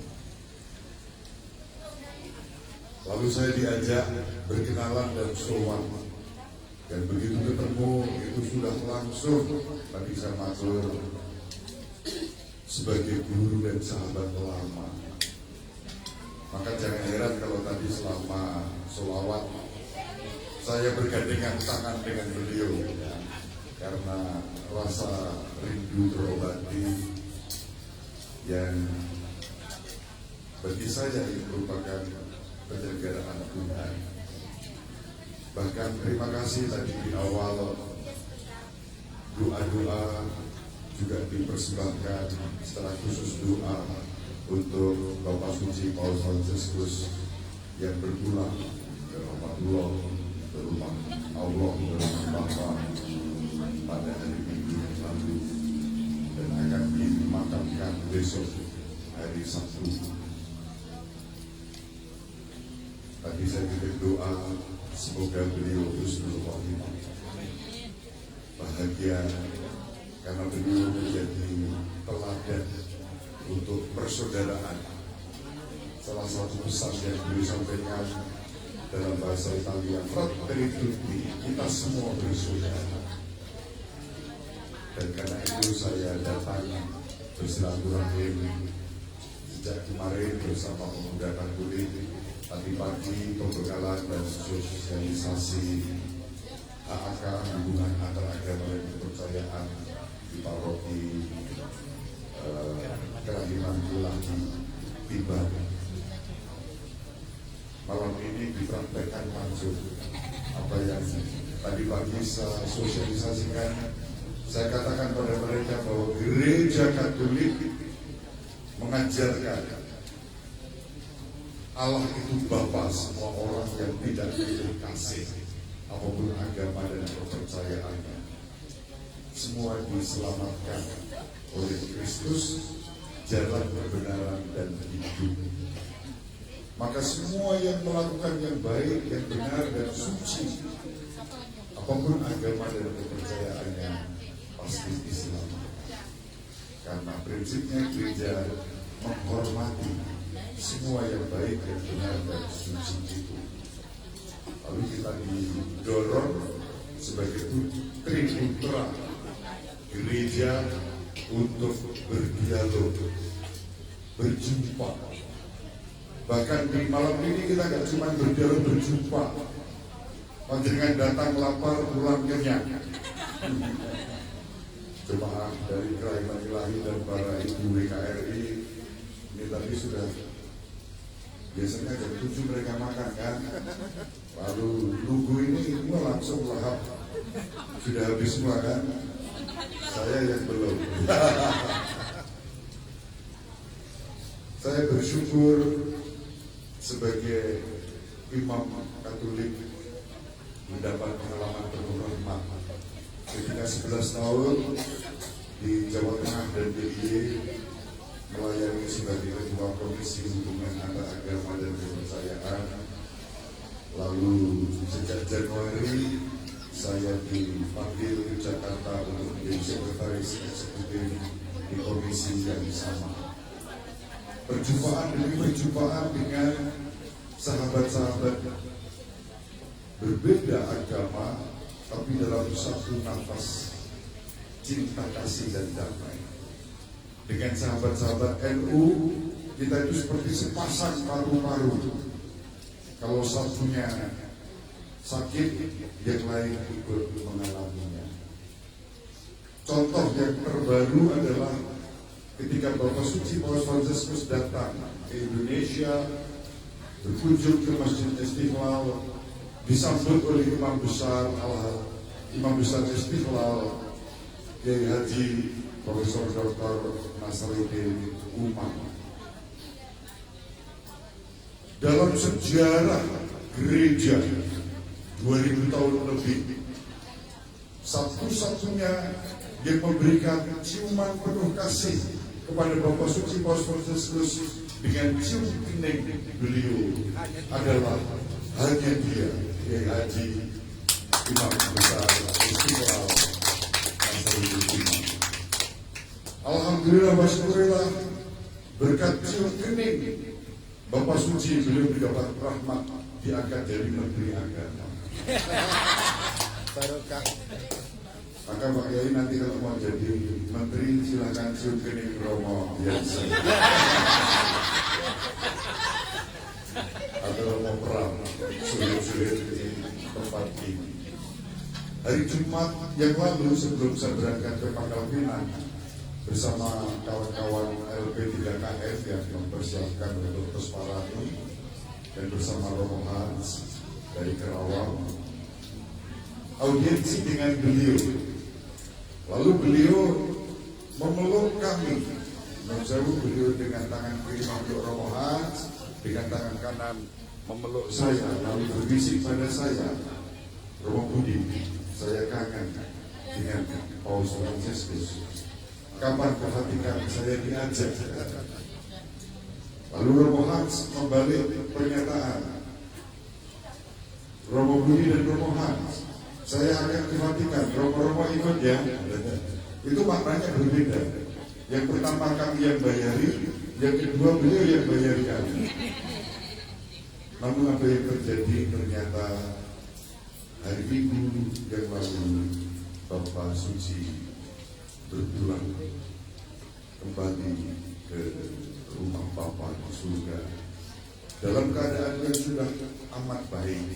Lalu saya diajak berkenalan dan sowan, dan begitu ketemu itu sudah langsung tadi saya matur sebagai guru dan sahabat lama. Maka jangan heran kalau tadi selama sholawat saya bergandengan tangan dengan beliau ya, karena rasa rindu terobati yang bagi saya ini merupakan penyelenggaraan Tuhan. Bahkan terima kasih tadi di awal doa-doa juga dipersembahkan secara khusus doa untuk Bapak Suci Paus Fransiskus yang berpulang ke Rahmatullah, ke rumah Allah, ke rumah Bapa pada hari Minggu yang lalu dan akan dimakamkan besok hari Sabtu. Tadi saya berdoa semoga beliau husnul khotimah, bahagia karena beliau menjadi teladan untuk persaudaraan. Salah satu pesan yang beliau sampaikan dalam bahasa Italia, Fratelli tutti, kita semua bersaudara. Dan karena itu saya datang bersilaturahim sejak kemarin bersama pemuda Katolik. Tadi pagi pembekalan dan sosialisasi AAK, hubungan antar agama dan kepercayaan di paroki Kerahiman Ilahi Tiban. Malam ini dipraktekkan langsung apa yang tadi pagi saya sosialisasikan. Saya katakan pada mereka bahwa gereja Katolik mengajarkan Allah itu Bapa semua orang yang tidak diberi kasih apapun agama dan kepercayaannya. Semua diselamatkan oleh Kristus, jalan kebenaran dan hidup. Maka semua yang melakukan yang baik, yang benar dan suci, apapun agama dan kepercayaannya, pasti diselamatkan. Karena prinsipnya gereja menghormati semua yang baik, yang benar dan suci itu. Lalu kita didorong sebagai putri putra gereja untuk berdialog, berjumpa. Bahkan di malam ini kita nggak cuma berdialog, berjumpa. Panjenengan datang lapar, pulang kenyang. Jemaah dari Kerahiman Ilahi dan para ibu WKRI ini tadi sudah, biasanya jam 7 mereka makan kan, lalu nunggu ini semua langsung lahap, sudah habis semua kan, saya yang belum. Saya bersyukur sebagai imam Katolik mendapat pengalaman penuh rahmat ketika 11 tahun di Jawa Tengah dan DIY melayani sebagai ketua komisi hubungan antar agama dan kepercayaan. Lalu sejak Januari saya dipanggil ke Jakarta untuk menjadi sekretaris eksekutif di komisi yang sama. Perjumpaan demi perjumpaan dengan sahabat-sahabat berbeda agama, tapi dalam satu nafas cinta kasih dan damai. Dengan sahabat-sahabat NU, kita itu seperti sepasang paru-paru. Kalau satunya sakit, yang lain ikut mengalaminya. Contoh yang terbaru adalah ketika Bapak Suci Paus Fransiskus datang ke Indonesia, berkunjung ke Masjid Istiqlal, disambut oleh Imam Besar Istiqlal, Kiai Haji Profesor Dr. Nasruddin Umar. Dalam sejarah gereja 2000 tahun lebih, satu-satunya yang memberikan ciuman penuh kasih kepada Bapak Suci Paus Fransiskus dengan cium kening beliau adalah hanya dia, Kiai Haji Imam Besar Istiqlal Nasruddin Umar. Alhamdulillah wa syukurillah, berkat cium kening Bapak Suci beliau mendapat rahmat, diangkat dari Menteri Agama. Barokah. Maka Pak Kiai nanti kalau mau jadi menteri silakan cium kening Romo biasa. Atau mau perang sulit-sulit di tempat ini. Hari Jumat yang lalu sebelum saya berangkat ke Pangkal Pinang bersama kawan-kawan LP3KF yang mempersiapkan untuk Pesparani dan bersama Romo Hans dari Kerawang, audiensi dengan beliau. Lalu beliau memeluk kami, menjauh beliau dengan tangan kiri memeluk Romo Hans, dengan tangan kanan memeluk saya, lalu berbisik pada saya, Romo Budi, saya kangen dengan Paus Fransiskus. Kapan ke Vatikan saya diajak? Lalu Romo Hans membalik pernyataan, Romo Budi dan Romo Hans, saya akan ke Vatikan, Romo ikut ya. Itu maknanya berbeda. Yang pertama kami yang bayari, yang kedua beliau yang bayari kami. Namun apa yang terjadi ternyata hari Minggu yang lalu Bapak Suci berpulang kembali ke rumah Bapa di surga dalam keadaan yang sudah amat baik.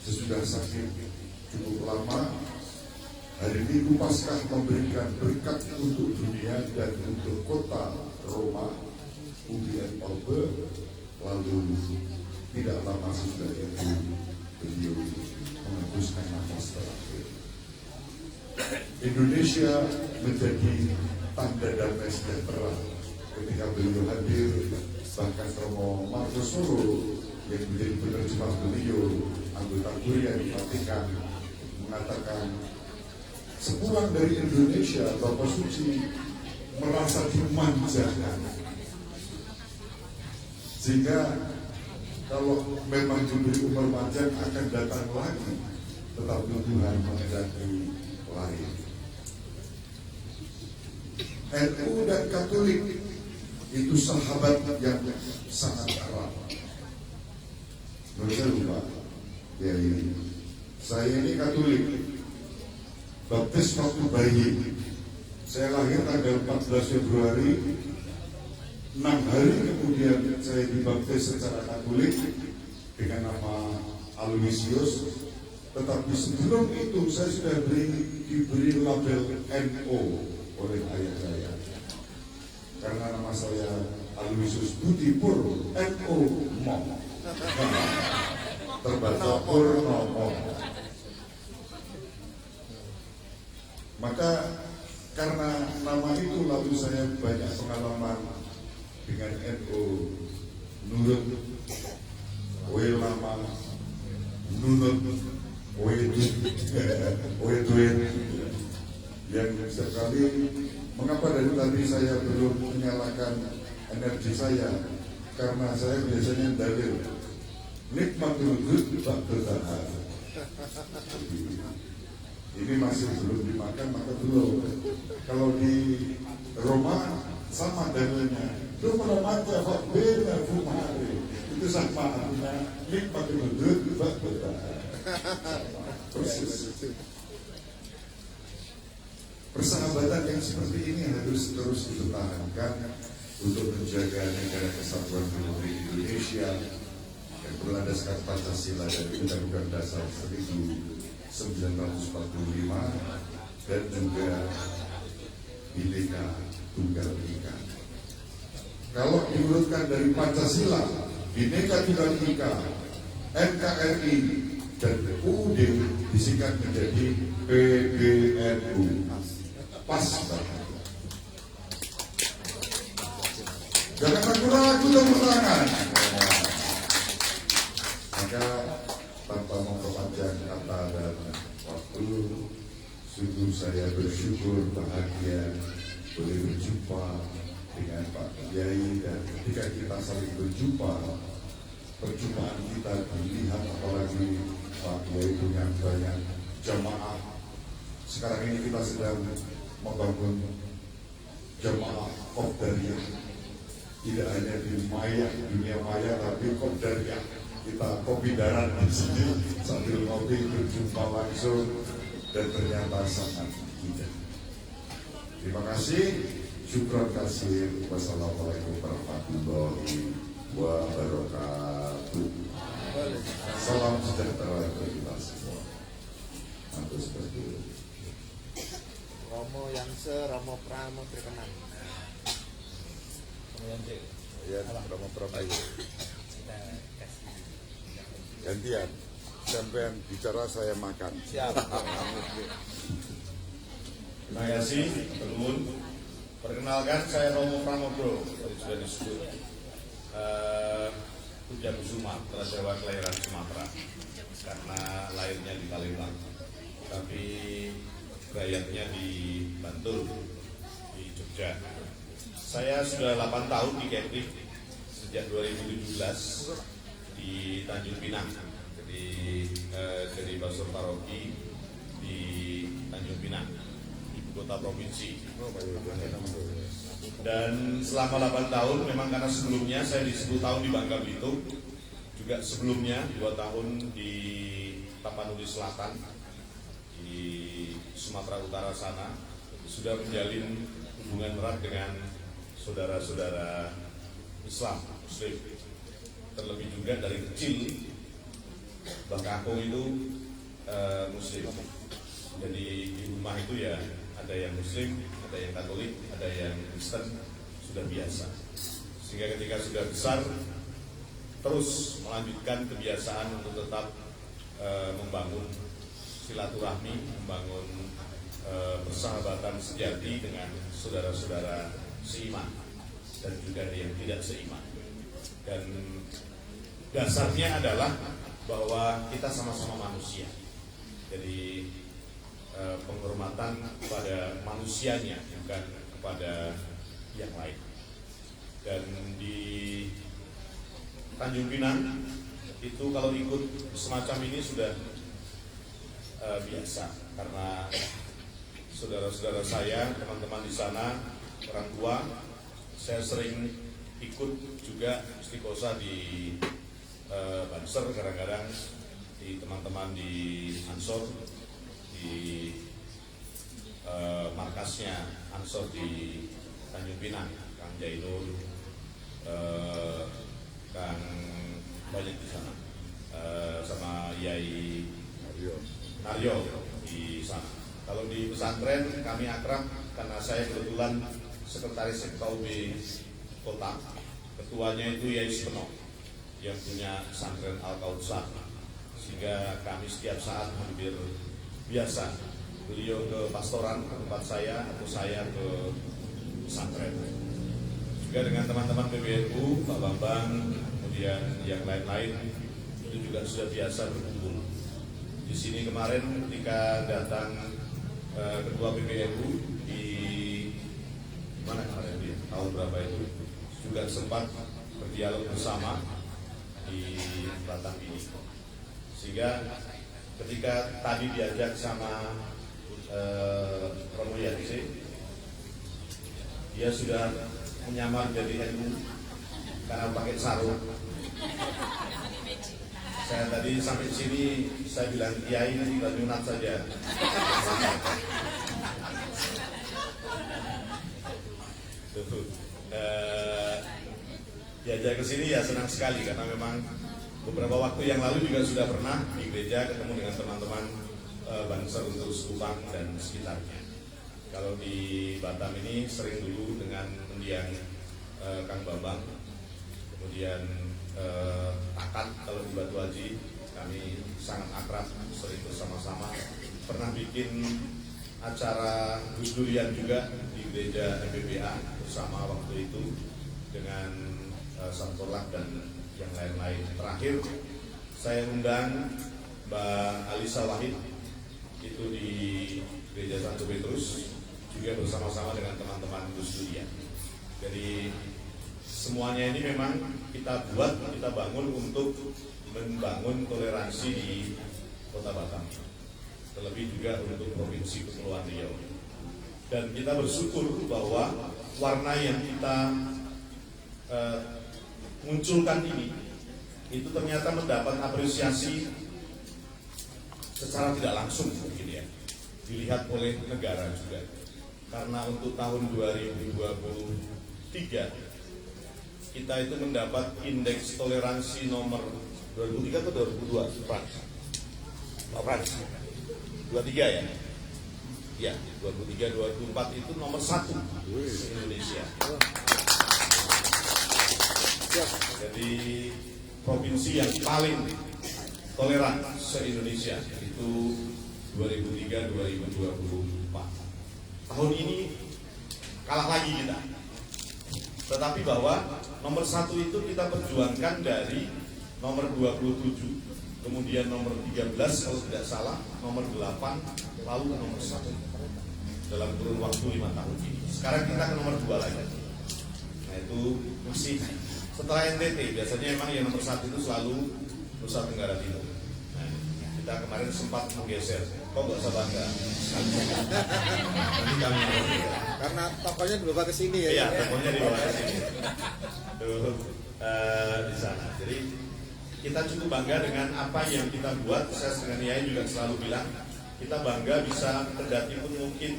Sesudah sakit cukup lama. Hari Minggu Paskah memberikan berkat untuk dunia dan untuk kota Roma, UGM Olpe. Lalu tidak lama sudah itu beliau menghembuskan nafas terakhir. Indonesia menjadi tanda damai sejahtera ketika beliau hadir. Bahkan Romo Marcos Solo yang menjadi penerjemah beliau, anggota Kuria di Vatikan, mengatakan sepulang dari Indonesia Bapak Suci merasa dimanjakan, sehingga kalau memang diberi umur panjang akan datang lagi, tetapi Tuhan menghendaki lain. NU dan Katolik itu sahabat yang sangat erat. Saya lupa, ya ini. Saya ini Katolik, baptis waktu bayi. Saya lahir tanggal 14 Februari. 6 hari kemudian saya dibaptis secara Katolik dengan nama Aloysius. Tetapi sebelum itu saya sudah diberi label NO oleh ayah saya. Karena nama saya Aloysius Budi Purnomo, NO Mom. Terbaca Purnomo. Maka karena nama itu lalu saya banyak pengalaman dengan NU, nurut, lama, nunut, duit, yang setiap kali, mengapa dari tadi saya belum menyalakan energi saya? Karena saya biasanya dalil nikmatul wujud ba'dal tahar. Ini masih belum dimakan, maka belum. Kalau di Roma sama dalilnya. Itu menemata fakbena fumari. Itu sama artinya nikmatul wujud ba'dal tahar. Persis. Persahabatan yang seperti ini harus terus dipertahankan untuk menjaga negara kesatuan Republik Indonesia yang berlandaskan Pancasila dan Undang-Undang Dasar 1945 dan juga Bhinneka Tunggal Ika. Kalau diurutkan dari Pancasila, Bhinneka Tunggal Ika, NKRI dan UUD disingkat menjadi PBNU. Pas banget. Jangan ragu-ragu tepuk tangan. Maka tanpa memperpanjang kata dan waktu, sungguh saya bersyukur bahagia boleh berjumpa dengan Pak Kiai, dan ketika kita saling berjumpa, perjumpaan kita dilihat apalagi Pak Kiai punya banyak jamaah. Sekarang ini kita sedang membangun jamaah Kopdariyah, tidak hanya di dunia maya, tapi Kopdariyah. Kita kopi darat di sini sambil ngopi berjumpa langsung dan ternyata sangat indah. Terima kasih, syukran kasih. Wassalamualaikum warahmatullahi wabarakatuh. Salam sejahtera untuk kita semua. Mantu seperti itu. Romo Yangse, Romo Pramo terkenal. Ya, Romo Pramo. Gantian, sampean bicara saya makan. Siap. Terima kasih, Tegun. Perkenalkan, saya Romo Pramodro, tadi sudah disebut. Puja Kusuma, Jawa kelahiran Sumatera, karena lahirnya di Palembang, tapi rakyatnya di Bantul, di Jogja. Saya sudah 8 tahun di Kepri sejak 2017 di Tanjung Pinang, jadi Basur Paroki di Tanjung Pinang, ibu kota provinsi. Dan selama 8 tahun memang karena sebelumnya saya di 10 tahun di Bangka Belitung, juga sebelumnya 2 tahun di Tapanuli Selatan, di Sumatera Utara sana, sudah menjalin hubungan erat dengan saudara-saudara Islam, Muslim. Terlebih juga dari kecil, Mbah Kakung itu Muslim. Jadi di rumah itu ya ada yang Muslim, ada yang Katolik, ada yang Kristen, sudah biasa. Sehingga ketika sudah besar, terus melanjutkan kebiasaan untuk tetap membangun silaturahmi, membangun persahabatan sejati dengan saudara-saudara seiman dan juga yang tidak seiman. Dan dasarnya adalah bahwa kita sama-sama manusia. Jadi penghormatan kepada manusianya, bukan kepada yang lain. Dan di Tanjung Pinang itu kalau ikut semacam ini sudah biasa, karena saudara-saudara saya, teman-teman di sana, orang tua, saya sering ikut juga istiqosah di Banser, kadang-kadang di teman-teman di Ansor, di markasnya Ansor di Tanjung Pinang, Kang Jainul, Kang banyak di sana, sama Yai Naryo di sana. Kalau di pesantren kami akrab karena saya kebetulan sekretaris FKUB Kota, ketuanya itu Yai Speno yang punya pesantren Al-Kautsar, sehingga kami setiap saat hampir biasa beliau ke pastoran ke tempat saya atau saya ke pesantren. Juga dengan teman-teman PBNU, Pak Bambang, kemudian yang lain-lain itu juga sudah biasa berkumpul. Di sini kemarin ketika datang ketua PBNU di mana kemarin dia tahun berapa itu juga sempat berdialog bersama di Batam ini, sehingga ketika tadi diajak sama Romo Yanse, dia sudah menyamar jadi NU karena pakai sarung. Saya tadi sampai sini saya bilang kiai nanti nyunat saja. Diajak ke sini ya senang sekali karena memang beberapa waktu yang lalu juga sudah pernah di gereja ketemu dengan teman-teman Banser untuk Subang dan sekitarnya. Kalau di Batam ini sering dulu dengan mendiang Kang Bambang, kemudian Takat kalau di Batu Haji kami sangat akrab, sering bersama-sama. Pernah bikin acara Gus Durian juga di gereja MBBA bersama waktu itu dengan Samtolak dan yang lain-lain. Terakhir saya undang Mbak Alisa Wahid itu di gereja Santo Petrus juga bersama-sama dengan teman-teman Gus Durian. Jadi semuanya ini memang kita bangun untuk membangun toleransi di Kota Batam, terlebih juga untuk Provinsi Kepulauan Riau. Dan kita bersyukur bahwa warna yang kita munculkan ini itu ternyata mendapat apresiasi secara tidak langsung mungkin ya, dilihat oleh negara juga. Karena untuk tahun 2023 kita itu mendapat indeks toleransi nomor 2003 atau 2002, Frans? Pak Frans? 23 ya? Ya, 2003-2004 itu nomor 1 di Indonesia. Jadi provinsi yang paling toleran se-Indonesia itu 2003-2024. Tahun ini kalah lagi kita. Tetapi bahwa nomor 1 itu kita perjuangkan dari nomor 27, kemudian nomor 13 kalau tidak salah, nomor 8, lalu ke nomor 1 dalam kurun waktu 5 tahun ini. Sekarang kita ke nomor 2 lagi. Nah itu masih setelah NTT, biasanya memang yang nomor 1 itu selalu Nusa Tenggara Timur. Nah, kita kemarin sempat menggeser. Kok nggak usah bangga? Nanti kami Karena tokonya dibawa ke sini ya. Iya, tokonya dibawa ke sini. Tuh, di sana. Jadi kita cukup bangga dengan apa yang kita buat. Saya dengan Yai juga selalu bilang kita bangga bisa kendati pun mungkin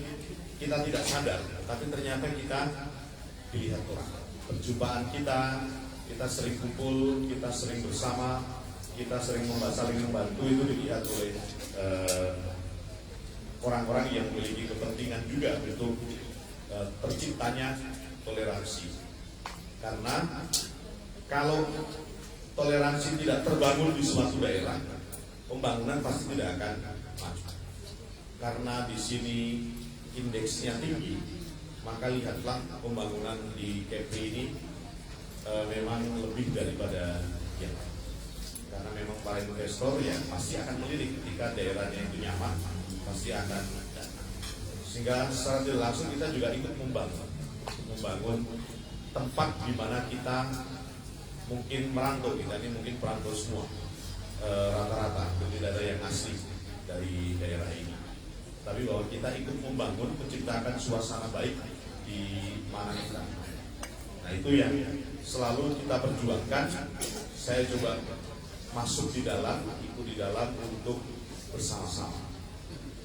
kita tidak sadar, tapi ternyata kita dilihat orang. Perjumpaan kita sering kumpul, kita sering bersama, kita sering saling membantu, itu dilihat oleh orang-orang yang memiliki kepentingan juga untuk terciptanya toleransi. Karena kalau toleransi tidak terbangun di suatu daerah, pembangunan pasti tidak akan maju. Karena di sini indeksnya tinggi, maka lihatlah pembangunan di Kepri ini memang lebih daripada yang lain. Karena memang para investor ya pasti akan melirik ketika daerahnya itu nyaman, pasti akan datang. Sehingga secara tidak langsung kita juga ikut membangun tempat di mana kita mungkin merantau. Kita ini mungkin perantau semua, rata-rata, tidak ada yang asli dari daerah ini. Tapi bahwa kita ikut membangun, menciptakan suasana baik di mana kita. Nah itu yang selalu kita perjuangkan. Saya coba masuk di dalam, ikut di dalam untuk bersama-sama.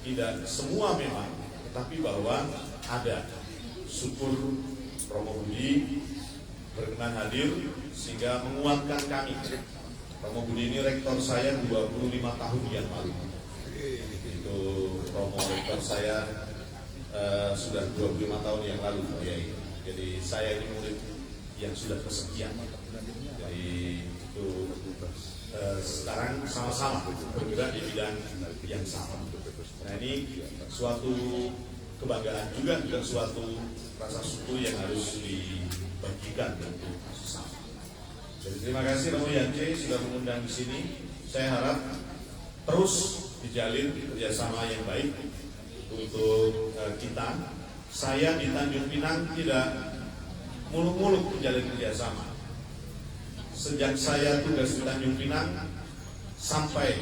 Tidak semua memang, tetapi bahwa ada. Syukur Romo Budi berkenan hadir sehingga menguatkan kami. Romo Budi ini rektor saya 25 tahun yang lalu. Itu Romo rektor saya sudah 25 tahun yang lalu. Jadi saya ini murid yang sudah kesekian. Jadi itu sekarang sama-sama bergerak di bidang yang sama. Nah ini suatu kebanggaan juga suatu rasa syukur yang harus dibagikan untuk sesama. Jadi terima kasih Romo Yance sudah mengundang di sini. Saya harap terus dijalin kerjasama yang baik untuk kita. Saya di Tanjung Pinang tidak muluk-muluk menjalin kerjasama. Sejak saya tugas di Tanjung Pinang sampai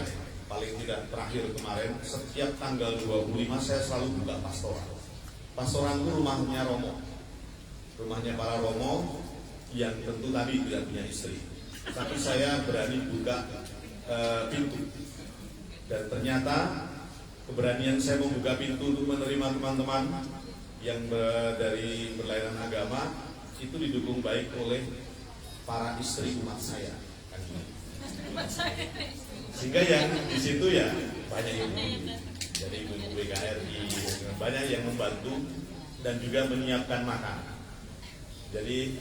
paling tidak terakhir kemarin, setiap tanggal 25 saya selalu buka pastoran. Pastoran itu rumahnya Romo, rumahnya para Romo yang tentu tadi tidak punya istri. Tapi saya berani buka pintu. Dan ternyata keberanian saya membuka pintu untuk menerima teman-teman yang dari berlainan agama itu didukung baik oleh para istri umat saya. Sehingga yang di situ ya banyak ibu, jadi ibu BKRI banyak yang membantu dan juga menyiapkan makanan. Jadi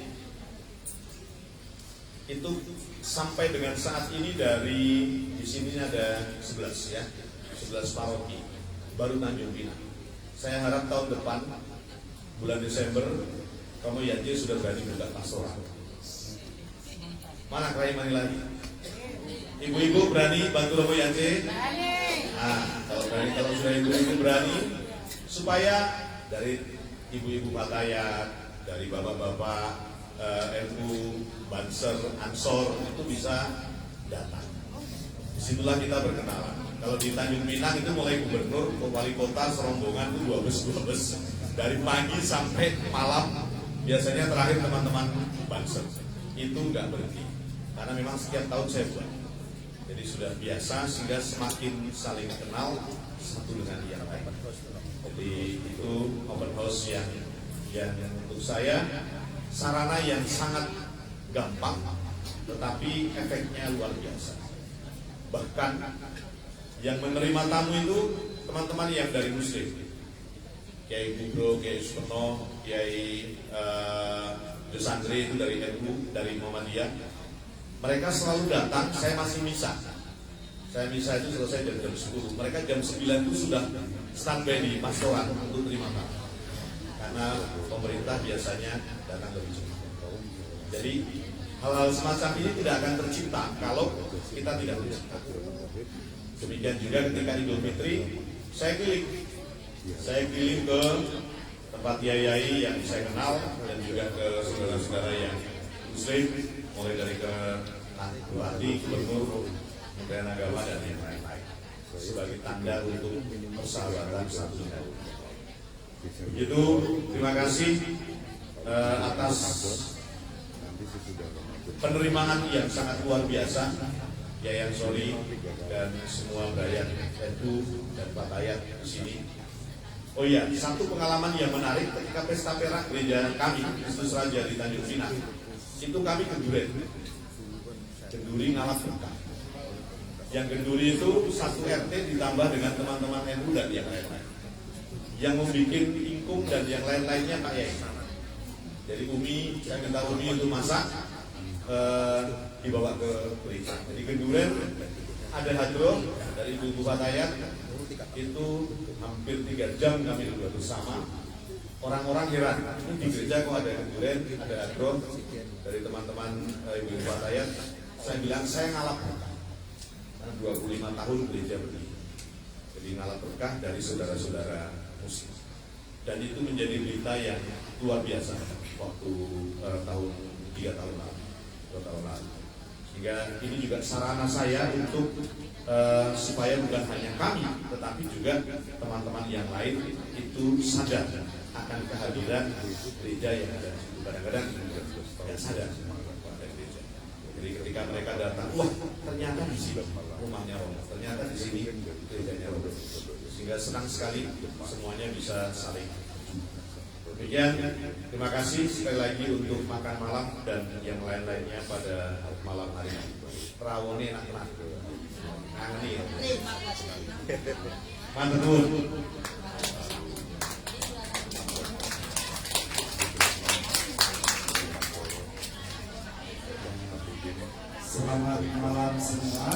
itu sampai dengan saat ini dari di sini ada 11 ya, 11 paroki baru Tanjung Pinang. Saya harap tahun depan bulan Desember Romo Yance sudah berani buka pastoran. Mana Krai Mani lagi? Ibu-ibu berani bantu Romo Yance? Nah, kalau sudah ibu-ibu berani, supaya dari ibu-ibu Patayat, dari bapak-bapak NU, Banser, Ansor itu bisa datang. Disitulah kita berkenalan. Kalau di Tanjung Pinang itu mulai gubernur, wali kota, serombongan itu 2 bus dari pagi sampai malam. Biasanya terakhir teman-teman Banser itu nggak berhenti, karena memang setiap tahun saya buat. Jadi sudah biasa sehingga semakin saling kenal satu dengan yang lain. Jadi itu open house yang untuk saya sarana yang sangat gampang, tetapi efeknya luar biasa. Bahkan yang menerima tamu itu teman-teman yang dari Muslim, Kiai Bubro, Kiai Sukerno, Kiai Josandri itu dari NU, dari Muhammadiyah. Mereka selalu datang, saya masih misa. Saya misa itu selesai jam 10. Mereka jam 9 itu sudah standby di pastoran untuk terima tamu. Karena pemerintah biasanya datang lebih cepat. Jadi hal-hal semacam ini tidak akan tercipta kalau kita tidak mencipta. Demikian juga ketika Idul Fitri, saya keliling ke tempat yai yang saya kenal dan juga ke saudara-saudara yang Muslim, mulai dari ke Bupati, Gubernur, Kementerian Agama dan yang lain-lain, sebagai tanda untuk persahabatan satu dengan lain. Begitu, terima kasih atas penerimaan yang sangat luar biasa Yayan Soli dan semua Brayat NU dan Patayat di sini. Oh iya, satu pengalaman yang menarik ketika pesta perak gereja kami Kristus Raja di Tanjung Pinang, itu kami ke Duren, Kenduri ngalap berkah. Yang Genduri itu satu RT ditambah dengan teman-teman NU dan yang lain-lain. Yang membuat ingkung dan yang lain-lainnya Pak Yai. Jadi Umi, saya minta Umi untuk masak, dibawa ke gereja. Jadi Genduren ada hadroh dari Ibu Fatayat itu hampir 3 jam kami duduk bersama. Orang-orang heran, ini di gereja kok ada Genduren, ada hadroh dari teman-teman Ibu Fatayat. Saya bilang saya ngalap berkah, karena 25 tahun gereja berdiri. Jadi ngalap berkah dari saudara-saudara muslim. Dan itu menjadi berita yang luar biasa waktu tahun 3 tahun lalu, 2 tahun lalu. Sehingga ini juga sarana saya untuk supaya bukan hanya kami, tetapi juga teman-teman yang lain itu sadar akan kehadiran gereja yang ada. Kadang-kadang tidak sadar pada gereja. Jadi ketika mereka datang, wah ternyata di sini rumahnya Romo, ternyata di sini gerejanya Romo. Sehingga senang sekali semuanya bisa saling. Demikian, terima kasih sekali lagi untuk makan malam dan yang lain-lainnya pada malam hari ini. Rawone enak-enak, ngangeni ya. Mantap. Selamat malam semua.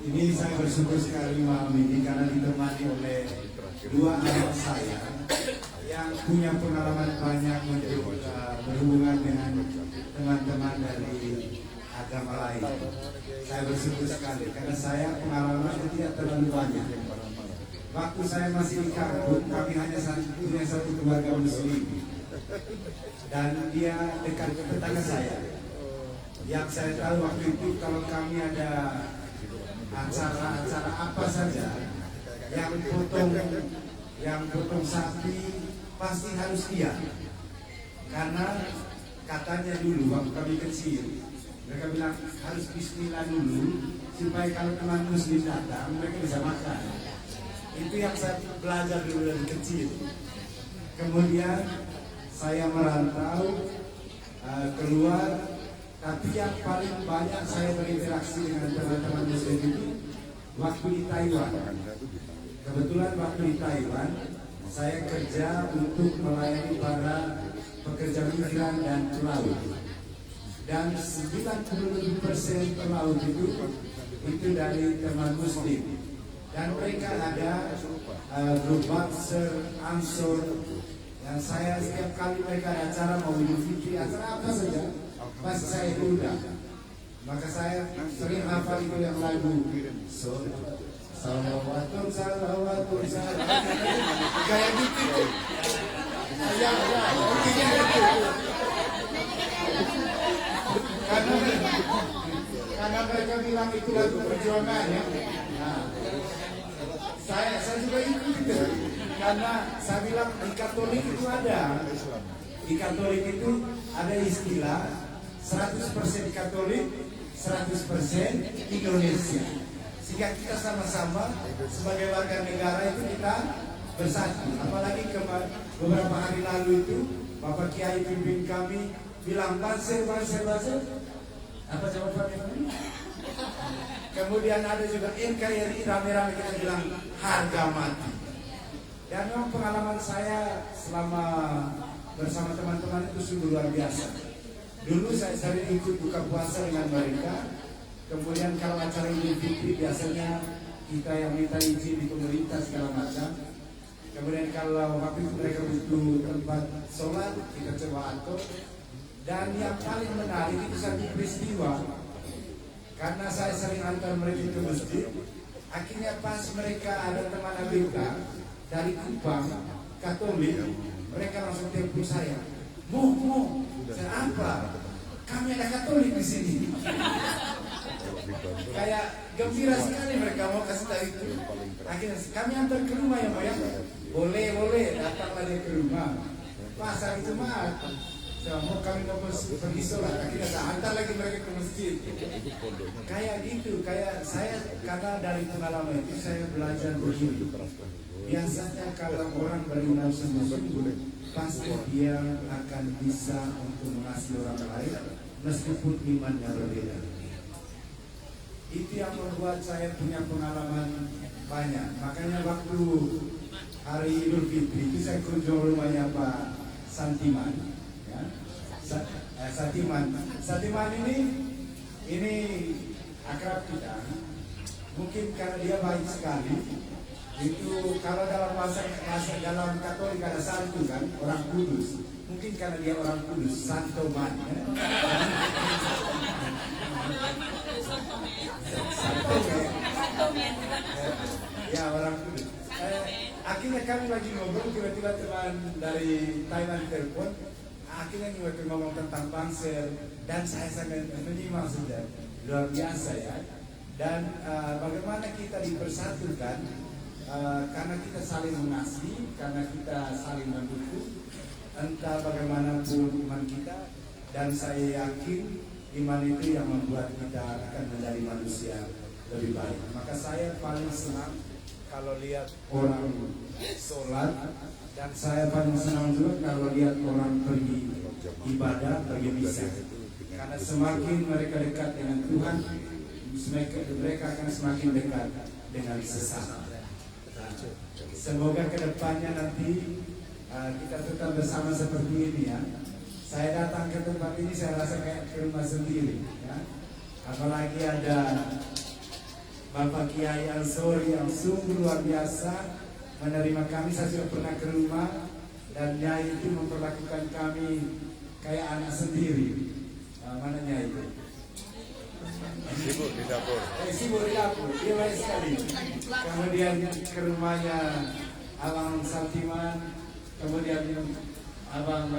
Ini saya bersyukur sekali malam ini karena ditemani oleh 2 anak saya yang punya pengalaman banyak untuk berhubungan dengan teman-teman dari agama lain. Saya bersyukur sekali karena saya pengalamannya tidak terlalu banyak. Waktu saya masih di kampung, kami hanya punya satu keluarga muslim dan dia dekat tetangga saya. Yang saya tahu waktu itu kalau kami ada acara apa saja yang potong sapi pasti harus dia, karena katanya dulu waktu kami kecil mereka bilang harus bismillah dulu supaya kalau teman muslim datang mereka bisa makan. Itu yang saya belajar dulu dari kecil. Kemudian saya merantau keluar. Tapi yang paling banyak saya berinteraksi dengan teman-teman muslim itu waktu di Taiwan. Kebetulan waktu di Taiwan saya kerja untuk melayani para pekerja migran dan pelaut. Dan 97% pelaut itu dari teman muslim. Dan mereka ada grup Bakser, Ansor. Dan saya setiap kali mereka ada acara mau Idul Fitri, acara apa saja, pasti saya diundang. Maka saya sering hafal itu yang lagu salawatun salawatun salawatun kayak gitu. Karena mereka bilang itu lagu perjuangan ya. Nah, saya juga ikut itu. Karena saya bilang di Katolik itu ada. Di Katolik itu ada istilah 100% Katolik, 100% Indonesia. Sehingga kita sama-sama sebagai warga negara itu kita bersatu. Apalagi beberapa hari lalu itu Bapak Kiai pimpin kami bilang banser. Apa jawabannya? Kemudian ada juga NKRI, rame-rame kita bilang harga mati. Dan memang pengalaman saya selama bersama teman-teman itu sungguh luar biasa. Dulu saya sering ikut buka puasa dengan mereka. Kemudian kalau acara Idul Fitri biasanya kita yang minta izin di pemerintah segala macam. Kemudian kalau waktu itu mereka butuh tempat sholat, kita coba atur. Dan yang paling menarik itu satu peristiwa. Karena saya sering antar mereka ke masjid. Akhirnya pas mereka ada teman ABK dari Kupang, Katolik, mereka langsung telepon saya. Mo, saya apa? Kami ada Katolik di sini. Kayak gembira sekali mereka mau kasih tahu itu. Akhirnya kami antar ke rumah ya Pak ya. Boleh, datanglah dia ke rumah. Pasar itu Jumat. Mau kami mau pergi sholat. Akhirnya saya antar lagi mereka ke masjid. Kayak gitu, kayak saya karena dari pengalaman itu saya belajar begini. Biasanya kalau orang beriman sungguh-sungguh, pasti dia akan bisa untuk mengasihi orang lain meskipun imannya berbeda. Itu yang membuat saya punya pengalaman banyak. Makanya waktu hari Idul Fitri itu saya kunjung rumahnya Pak Santiman, ya. Santiman ini akrab kita. Mungkin karena dia baik sekali. Itu kalau dalam bahasa dalam Katolik ada santo kan, orang kudus. Mungkin karena dia orang kudus, Santo Man. Ya. Ya orang kudus. Akhirnya kami lagi ngobrol, tiba-tiba teman dari Thailand telepon. Akhirnya ngomong tentang bangsa dan saya sangat menyimak sudah luar biasa ya. Dan bagaimana kita dipersatukan karena kita saling mengasihi, karena kita saling mendukung, entah bagaimanapun iman kita. Dan saya yakin iman itu yang membuat kita akan menjadi manusia lebih baik. Maka saya paling senang kalau lihat orang sholat, dan saya paling senang juga kalau lihat orang pergi ibadah, pergi misa. Karena semakin mereka dekat dengan Tuhan, mereka akan semakin dekat dengan sesama. Semoga kedepannya nanti kita tetap bersama seperti ini ya. Saya datang ke tempat ini saya rasa kayak ke rumah sendiri ya. Apalagi ada Bapak Kiai Ansori yang sungguh luar biasa menerima kami. Saya sudah pernah ke rumah dan Nyai itu memperlakukan kami kayak anak sendiri. Mana Nyai itu? Sibuk di dapur. Sibuk di dapur, dia baik sekali. Kemudian ke rumahnya Abang Santiman, kemudian Abang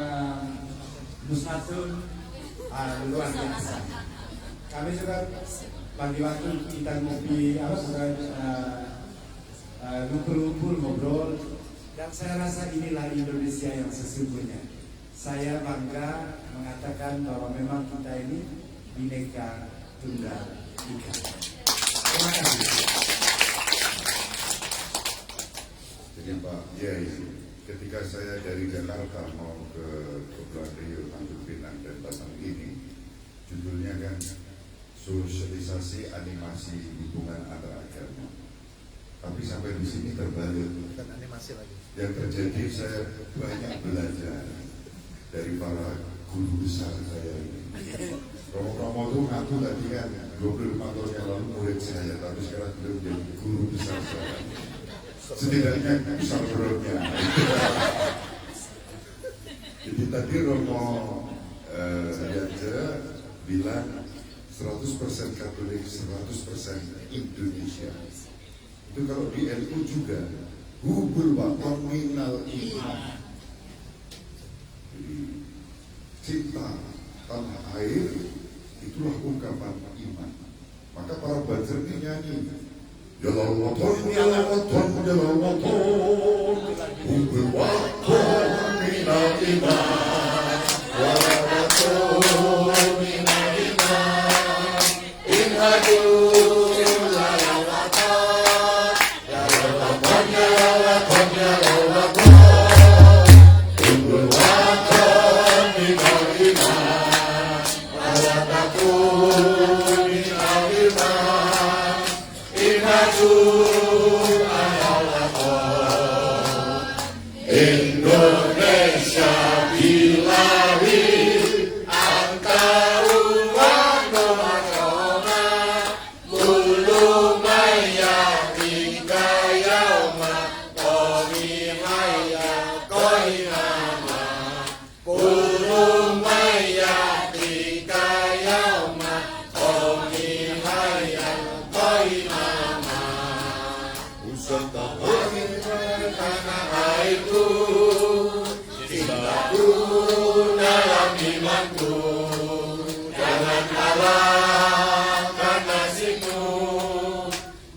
Musnatun, luar biasa. Kami juga bagi waktu kita ngopi, ngumpul-ngumpul, ngobrol, dan saya rasa inilah Indonesia yang sesungguhnya. Saya bangga mengatakan bahwa memang kita ini Bhinneka Tunggal Ika. Terima kasih. Jadi Pak Kiai, ketika saya dari Jakarta mau ke Kepulauan Riau, Tanjung Pinang dan Batam ini, judulnya kan sosialisasi animasi hubungan antar agama. Tapi sampai di sini terbalik. Yang terjadi saya banyak belajar dari para guru besar saya ini. Romo-romo itu ngaku tadi kan 25 tahun yang lalu murid saya, tapi sekarang sudah menjadi guru besar saya. Setidaknya besar perutnya. Jadi tadi Romo Yaja bilang 100% Katolik, 100% Indonesia. Itu kalau di NU juga hubul waton minal iman. Jadi cinta tanah air itulah ungkapan iman. Maka para buzzer ini nyanyi Jalal waton, jalal waton, jalal waton, hubul waton minal iman, jalal waton minal iman, inhadu jalal waton, jalal waton, jalal waton, jalal waton, hubul waton minal iman, jalal waton minal iman, inhadu jalal waton. Indonesia bilari antaru wanomana bulu maya tika yauma koni maya koinama bulu maya tika yauma koni maya koinama usah tahu tanah airku, cintaku dalam imanku, jangan kalahkan nasibmu,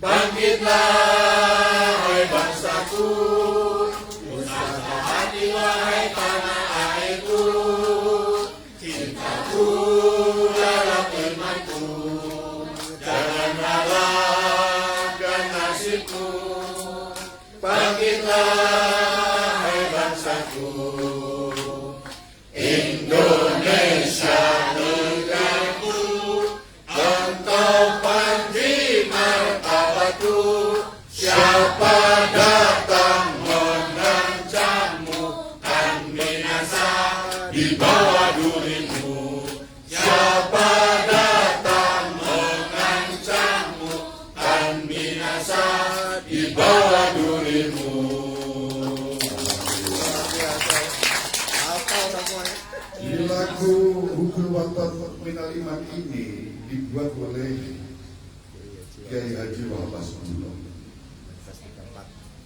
bangkitlah hai bangsaku, usaha hati wahai tanah airku, cintaku dalam imanku, jangan kalahkan nasibku, bangkitlah hai bangsaku, Indonesia negara rasa di bawah durimu. Luar biasa. Apa semuanya? Di lagu Hukul Waton Minal Iman ini dibuat oleh Kiai Haji Wahab Asbullah.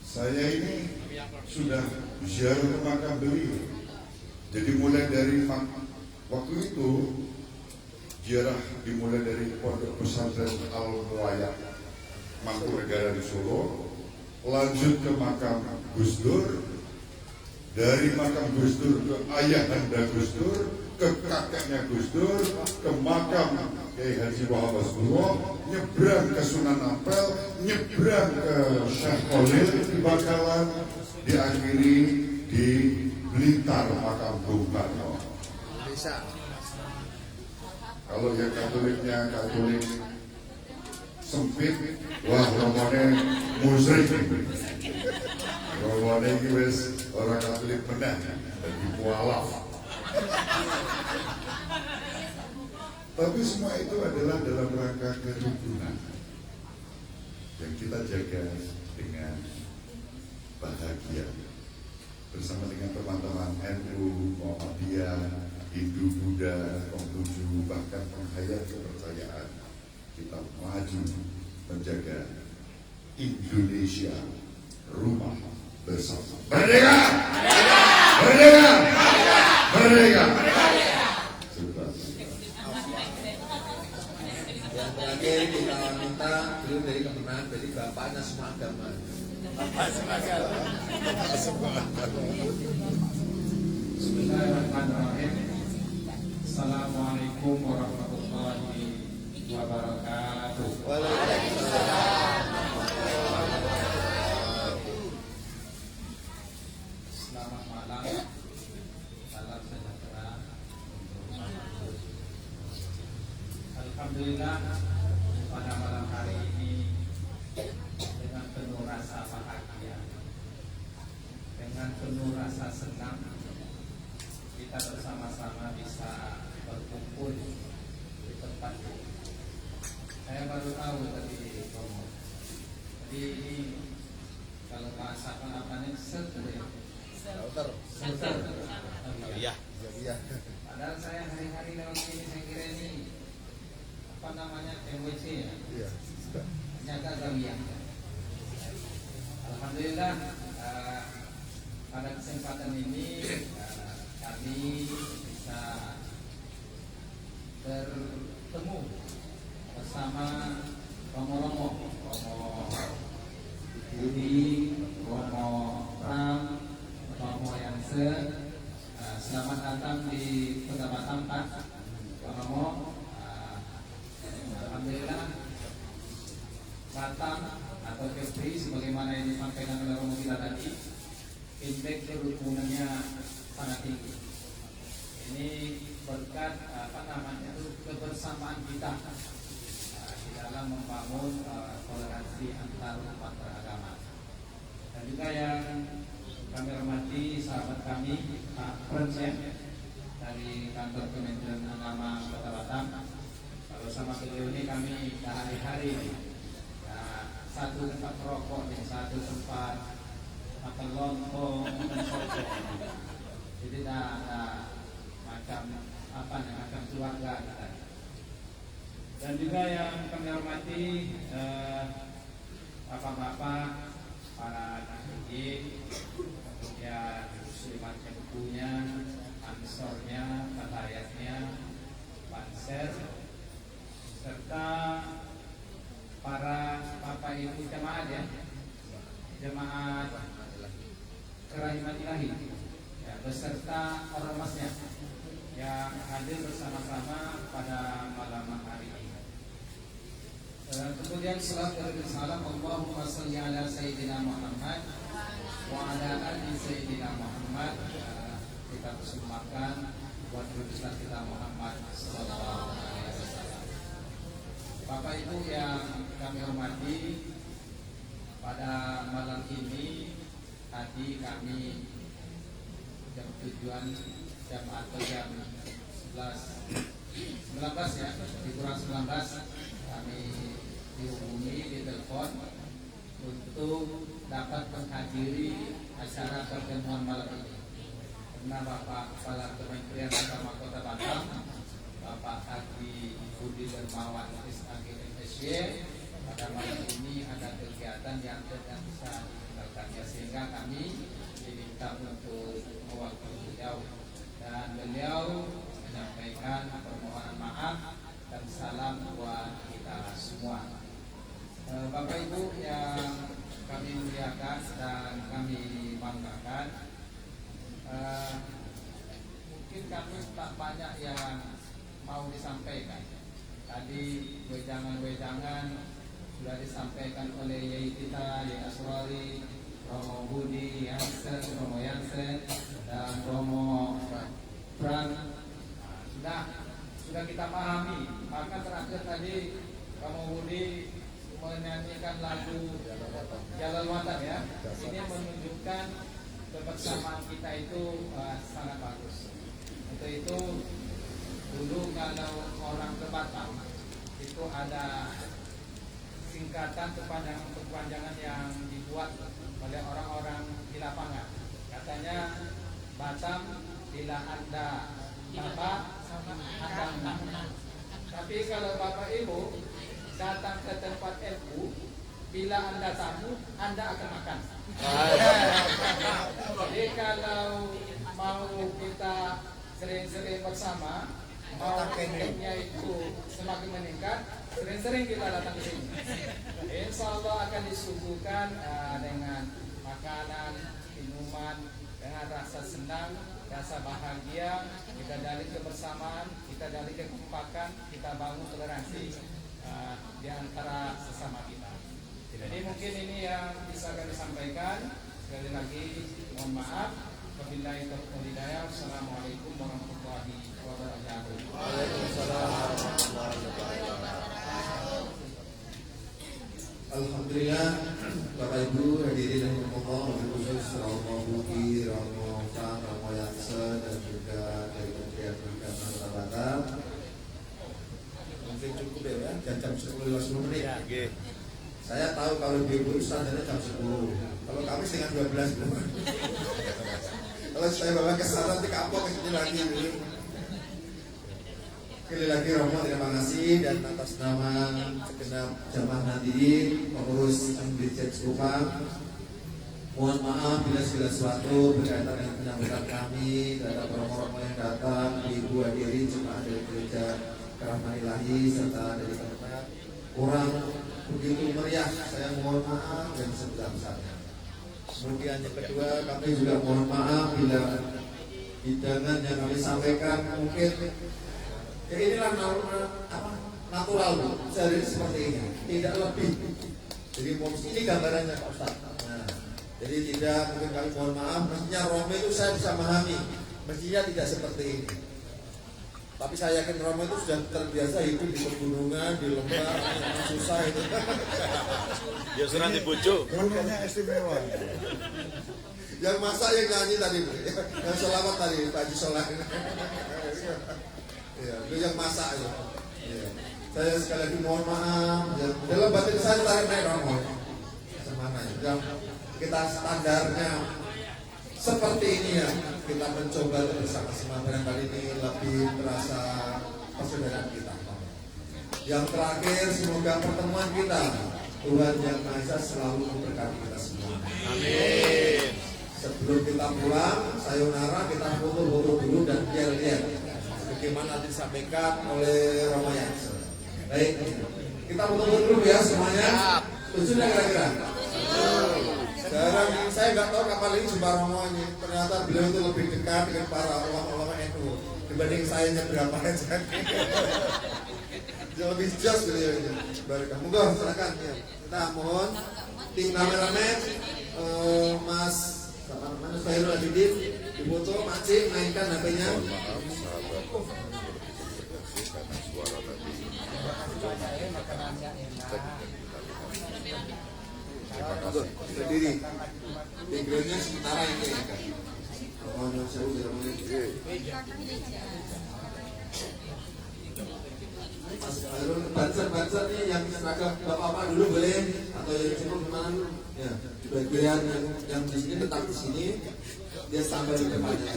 Saya ini sudah ziarah ke makam beliau. Jadi mulai dari waktu itu ziarah dimulai dari Pondok Pesantren Al Muayyak Mangkunegaran di Solo, lanjut ke makam Gus Dur, dari makam Gus Dur ke ayahanda Gus Dur, ke kakeknya Gus Dur, ke makam Kiai Haji Wahab Asbullah, nyebrang ke Sunan Ampel, nyebrang ke Syekh Khalil di Bakalan, diakhiri di Blitar makam Bung Karno. Bisa. Kalau yang Katoliknya Katolik sempit, wah romane musyrik. Romane iki wis orang Katolik meneh dadi mualaf. Tapi semua itu adalah dalam rangka kerukunan yang kita jaga dengan bahagia bersama dengan teman-teman NU, Muhammadiyah, Hindu, Buddha, Konghucu, bahkan penghayat kepercayaan. Kita maju menjaga Indonesia rumah bersama. Merdeka! Merdeka! Merdeka! Yang terakhir kita minta beliau dari kemenangan dari bapaknya semua agama. Bismillahirrahmanirrahim. Assalamualaikum warahmatullahi wabarakatuh. Selamat malam. Salam sejahtera. Alhamdulillah pada malam hari ini dengan penuh rasa bahagia, dengan penuh rasa senang, kita bersama-sama bisa berkumpul di tempat ini. Saya baru tahu tadi Romo. Jadi ini kalau bahasa apa-apanya seter. Iya. Iya. Padahal saya hari-hari lewat sini saya kira ini apa namanya MWC ya. Iya. Ternyata Zawiyah. Alhamdulillah pada kesempatan ini kami bisa bertemu bersama Romo Budi, Romo Ram, Romo Yansen. Selamat datang di Kota Batam Pak Romo. Alhamdulillah Batam atau Kepri sebagaimana yang disampaikan oleh Romo kita tadi, indeks kerukunannya sangat tinggi. Ini berkat kebersamaan kita di dalam membangun toleransi antar umat beragama. Dan juga yang kami hormati sahabat kami Pak Presiden dari kantor Kementerian Agama Kota Batam. Kalau sama beliau ini kami hari-hari satu tempat rokok dan satu tempat makan lontong dan soto. Jadi tidak ada macam keluarga kita. Dan juga yang kami hormati bapak-bapak, para nahdien, kemudian muslimat bukunya, ansornya, fatayatnya, panser, serta para bapak ibu jemaat ya, jemaat kerahiman ilahi ya, beserta ormasnya yang hadir bersama-sama pada malam hari ini. Kemudian salam dan salam Allahumma shalli ala Sayyidina Muhammad wa ala ali Sayyidina Muhammad. Kita persembahkan buat Rasul kita Muhammad sallallahu alaihi wasallam. Bapak Ibu yang kami hormati, pada malam ini tadi kami jam tujuan jam atau jam 19 ya, di kurang 19 kami dihubungi di telepon untuk dapat menghadiri acara pertemuan malam ini. Karena Bapak Kepala Kementerian Agama Kota Batam, Bapak Haji Budi Dermawan SAG MSY, pada malam ini ada kegiatan yang tidak bisa ditinggalkannya, sehingga kami diminta untuk mewakili beliau, dan beliau menyampaikan permohonan maaf dan salam buat kita semua. Bapak Ibu yang kami muliakan dan kami banggakan, mungkin kami tak banyak yang mau disampaikan. Tadi wejangan-wejangan sudah disampaikan oleh Yai kita, Yai Aswari, Romo Budi, Romo Yansen, dan Romo Pran. Sudah kita pahami. Maka terakhir tadi Romo Budi menyanyikan lagu Jalan Watan ya. Ini menunjukkan kebersamaan kita itu sangat bagus. Untuk itu dulu kalau orang ke Batam itu ada singkatan kepanjangan yang dibuat oleh orang-orang di lapangan. Katanya Batam bila Anda Bapak Anda menang. Tapi kalau Bapak Ibu datang ke tempat ilmu, bila Anda tamu, Anda akan makan. Jadi kalau mau kita sering-sering bersama, mau ilmunya itu semakin meningkat, sering-sering kita datang ke sini. Insya Allah akan disuguhkan dengan makanan, minuman, dengan rasa senang, rasa bahagia, kita dalih kebersamaan, kita dalih kekompakan, kita bangun toleransi di antara sesama kita. Jadi mungkin ini yang bisa kami sampaikan. Sekali lagi mohon maaf. Wabillahi taufiq wal hidayah. Assalamualaikum warahmatullahi wabarakatuh. Waalaikumsalam warahmatullahi wabarakatuh. Alhamdulillah, Bapak Ibu hadirin yang bermohon, khusus Romo Budi, Romo Pran, Romo Yansen, dan juga dari Kementerian Pendidikan Kota Batam. Mungkin cukup ya, jam 10-15 menit. Oke. Saya tahu kalau ibu standarnya jam 10. Kalau kami setengah 12 belum. Kalau saya bawa ke sana nanti kapok ke sini lagi. Sekali lagi Romo terima kasih, dan atas nama segenap Jamaah hadirin, pengurus Dirjen Sekupang, mohon maaf bila segala sesuatu berkaitan dengan penyambutan kami terhadap romo-romo yang datang, ibu hadirin jemaah dari gereja Kerahman Ilahi serta dari tempat kurang begitu meriah. Saya mohon maaf yang sebesar-besarnya. Kemudian yang kedua, kami juga mohon maaf bila hidangan yang kami sampaikan mungkin ya inilah natural sehari seperti ini, tidak lebih. Jadi ini gambarannya Pak Ustaz. Nah, jadi tidak, mungkin kami mohon maaf. Mestinya Romo itu saya bisa memahami, mestinya tidak seperti ini. Tapi saya yakin Romo itu sudah terbiasa hidup di pegunungan, di lembah, yang susah itu. Ya sudah dibujuk. Romonya istimewa. Yang masak yang nyanyi tadi, yang selawat tadi Pak Haji Solah. Ya, itu yang masak ya. Ya. Saya sekali lagi mohon maaf. Ya, dalam batin saya tarik naik Romo. Semana ya. Yang kita standarnya seperti ini ya. Kita mencoba bersama-sama, barangkali ini lebih terasa persaudaraan kita. Yang terakhir, semoga pertemuan kita Tuhan Yang Maha Esa selalu memberkati kita semua. Amin. Sebelum kita pulang, sayonara, kita foto-foto dulu dan yel-yel. Bagaimana disampaikan oleh Romo Yansen. Baik, kita foto-foto dulu ya semuanya. Setuju nggak kira-kira? Sekarang saya nggak tahu kapan ini jumpa Romo ini. Ternyata beliau itu lebih dekat dengan para ulama-ulama NU dibanding saya berapa aja. Dia lebih jelas beliau ini. Baiklah, monggo silakan ya. Kita mohon tim kameramen, Mas Khairul Abidin, difoto, Makcik mainkan HP-nya. Maaf sahabat karena suara tadi terima kasih. Berdiri. Backgroundnya sementara ini ya kan. Mohon sewu tidak boleh. banser nih yang seragam bapak-bapak dulu boleh, atau yang cukup gimana dulu? Ya, bagian yang di sini tetap di sini, dia sampai di depannya.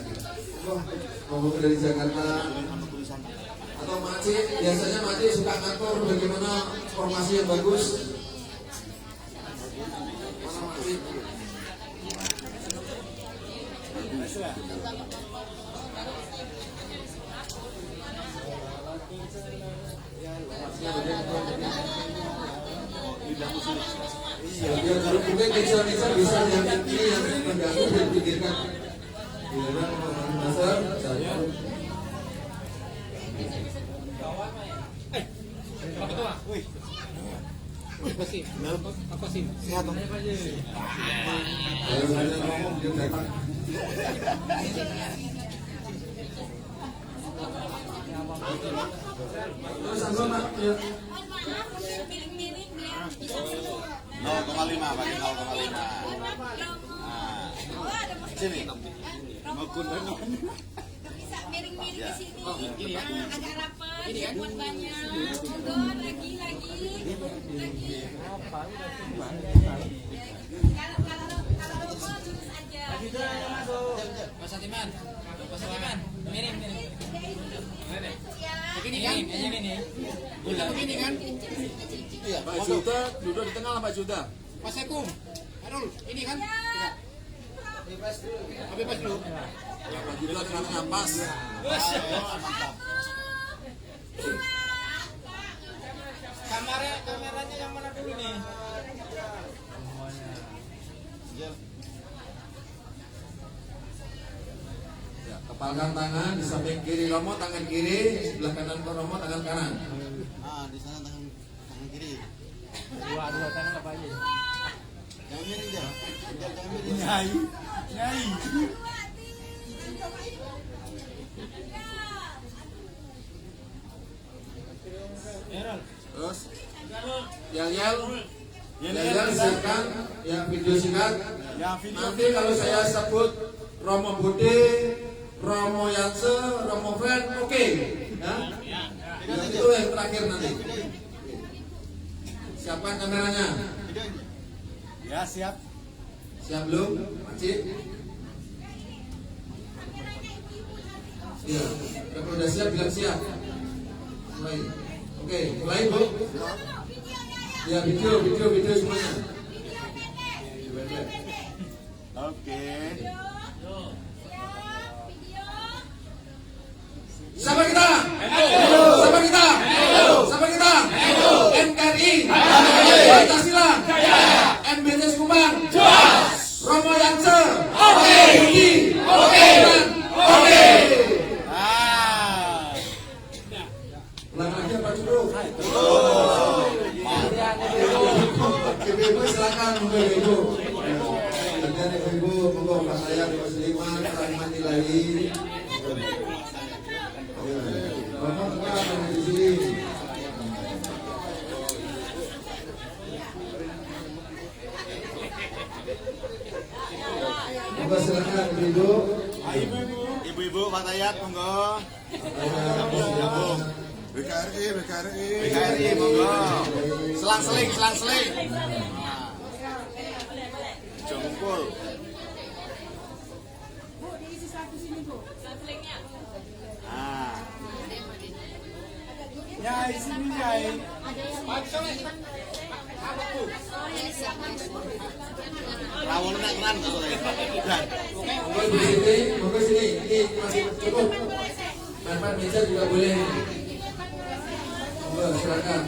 Ngomong dari Jakarta. Atau Makcik, biasanya Makcik suka ngatur bagaimana formasi yang bagus. Mana Makcik? Iya, biar kalau mungkin kecil-kecil bisa yang ini yang mengganggu dan pikirkan. Gimana Master? Saya. Apa sih? Sehat dong. Kalau saya ngomong dia datang. Terus apa Mak? 0,5 bagi 0,5. Sini. Makun banget. Bisa miring-miring di sini. Agak rapat, buat banyak. Monggo lagi. Kalau mau lurus aja. Mas Atiman, miring. Begini kan? Ini. Udah begini kan? Iya. Pak Juta duduk di tengah lah Pak Juta. Mas Ekum, Arul, ini kan? Tidak. Bebas dulu. Ya Pak Juta tengah-tengah pas. Mantap. Kameranya yang mana dulu nih? Semuanya. Ya, kepalkan tangan di samping kiri Romo, tangan kiri, sebelah kanan Romo, tangan kanan. Di sana tangan kiri. Dua tangan apa aja? Jangan miring aja. Jangan miring. Nyai. Terus yel siapkan yang video singkat. Nanti kalau saya sebut Romo Bude, Romo Yanse, Romo Friend, oke. Ya? Itu yang terakhir nanti. Siapkan kameranya. Ya siap. Siap belum, Makcik? Iya. Kalau udah siap bilang siap. Mulai. Oke, mulai Bu. Ya video semuanya. Oke. Siapa kita? NKRI. Pancasila. MBTS Kupang. Romo Yanse. Budi. Oke. Ulang lagi apa dulu? Ibu silakan Ibu. Dan Ibu monggo Pak saya musliman rahmati lagi. Bapak tengah di sini. Monggo silakan Ibu. Ibu-ibu Pak Tayat monggo. BKRI monggo. Selang-seling. Jongkol. Bu, diisi satu sini Bu. Selingnya. Nyai sini Nyai. Rawon nak keran sore. Monggo sini. Ini masih cukup. Manfaat meja juga boleh. Monggo silakan.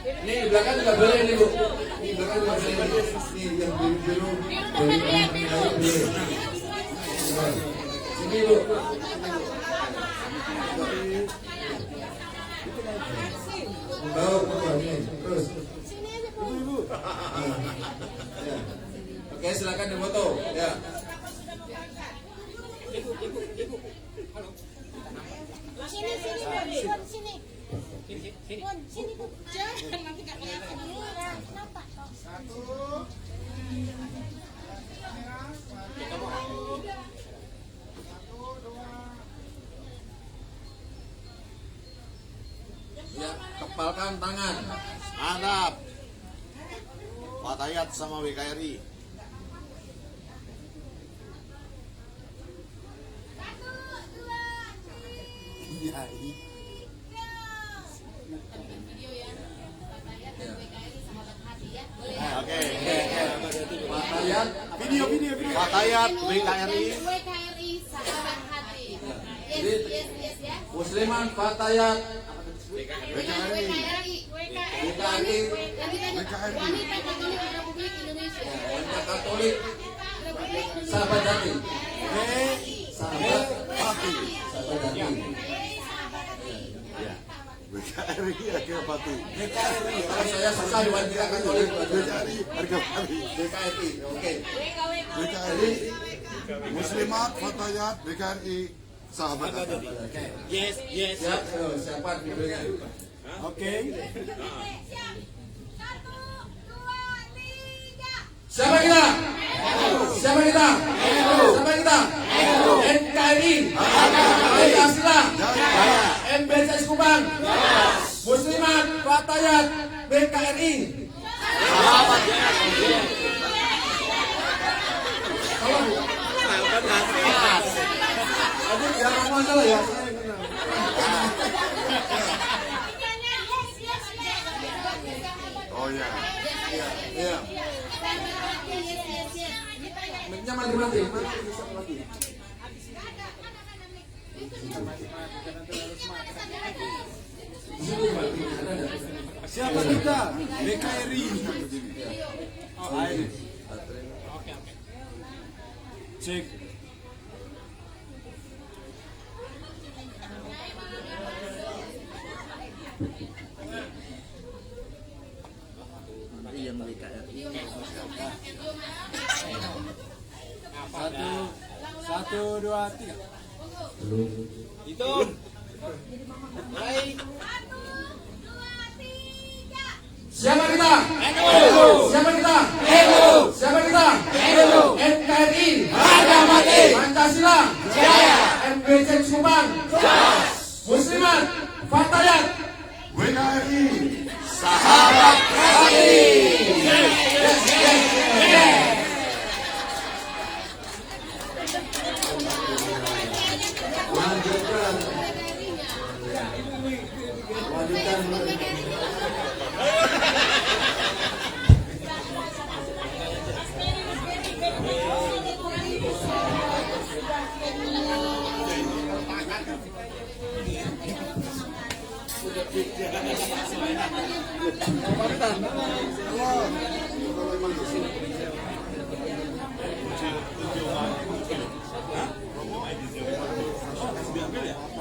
Ini di belakang juga boleh nih Bu. Di belakang juga boleh. Ini yang biru boleh. Sini Bu. Monggo ini terus. Ibu. Ya. Oke, silakan dipoto. Ya. Ibu. Halo. Sini. Sini Bu. Jangan nanti enggak kelihatan. Kenapa? Satu. Ya, kepalkan tangan. Hadap Fatayat sama WKRI. Oke. Fatayat. Video. Fatayat WKRI. WKRI sahabat hati. Yes ya. Musliman Fatayat. WKRI. Wanita Katolik Republik Indonesia. Wanita Katolik sahabat hati. Sahabat hati. WKRI harga mati. Kalau saya susah di wanita Katolik. WKRI harga mati. WKRI. Oke. WKRI Muslimat Fatayat WKRI sahabat hati. Yes. Siapa videonya? Oke. Siapa kita? NKRI, Pancasila, MBC Subang, Muslimat Fatayat WKRI. Aduh, jangan masalah ya. Oh ya. Iya. Mic-nya mati. Siapa kita? WKRI. Oh, ini. Cek. Satu, dua, tiga. Itu. Baik. Siapa kita? NKRI, harga mati. Pancasila, jaya. MBC Subang, Muslimat Fatayat WKRI sahabat hati.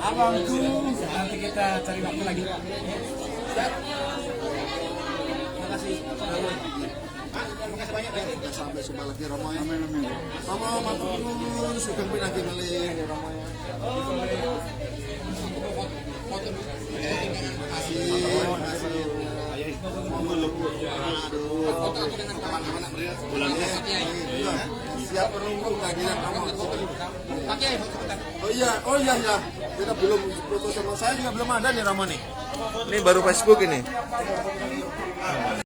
Abangku, nanti kita cari waktu lagi. Makasih banyak ya. sampai sumpah lagi Romo ya. Romo matur sugeng pinagi malih Romo ya. Siap menunggu kehadiran Romo. Oh iya ya. Kita belum foto sama saya juga belum ada nih Romo nih. Ini baru Facebook ini.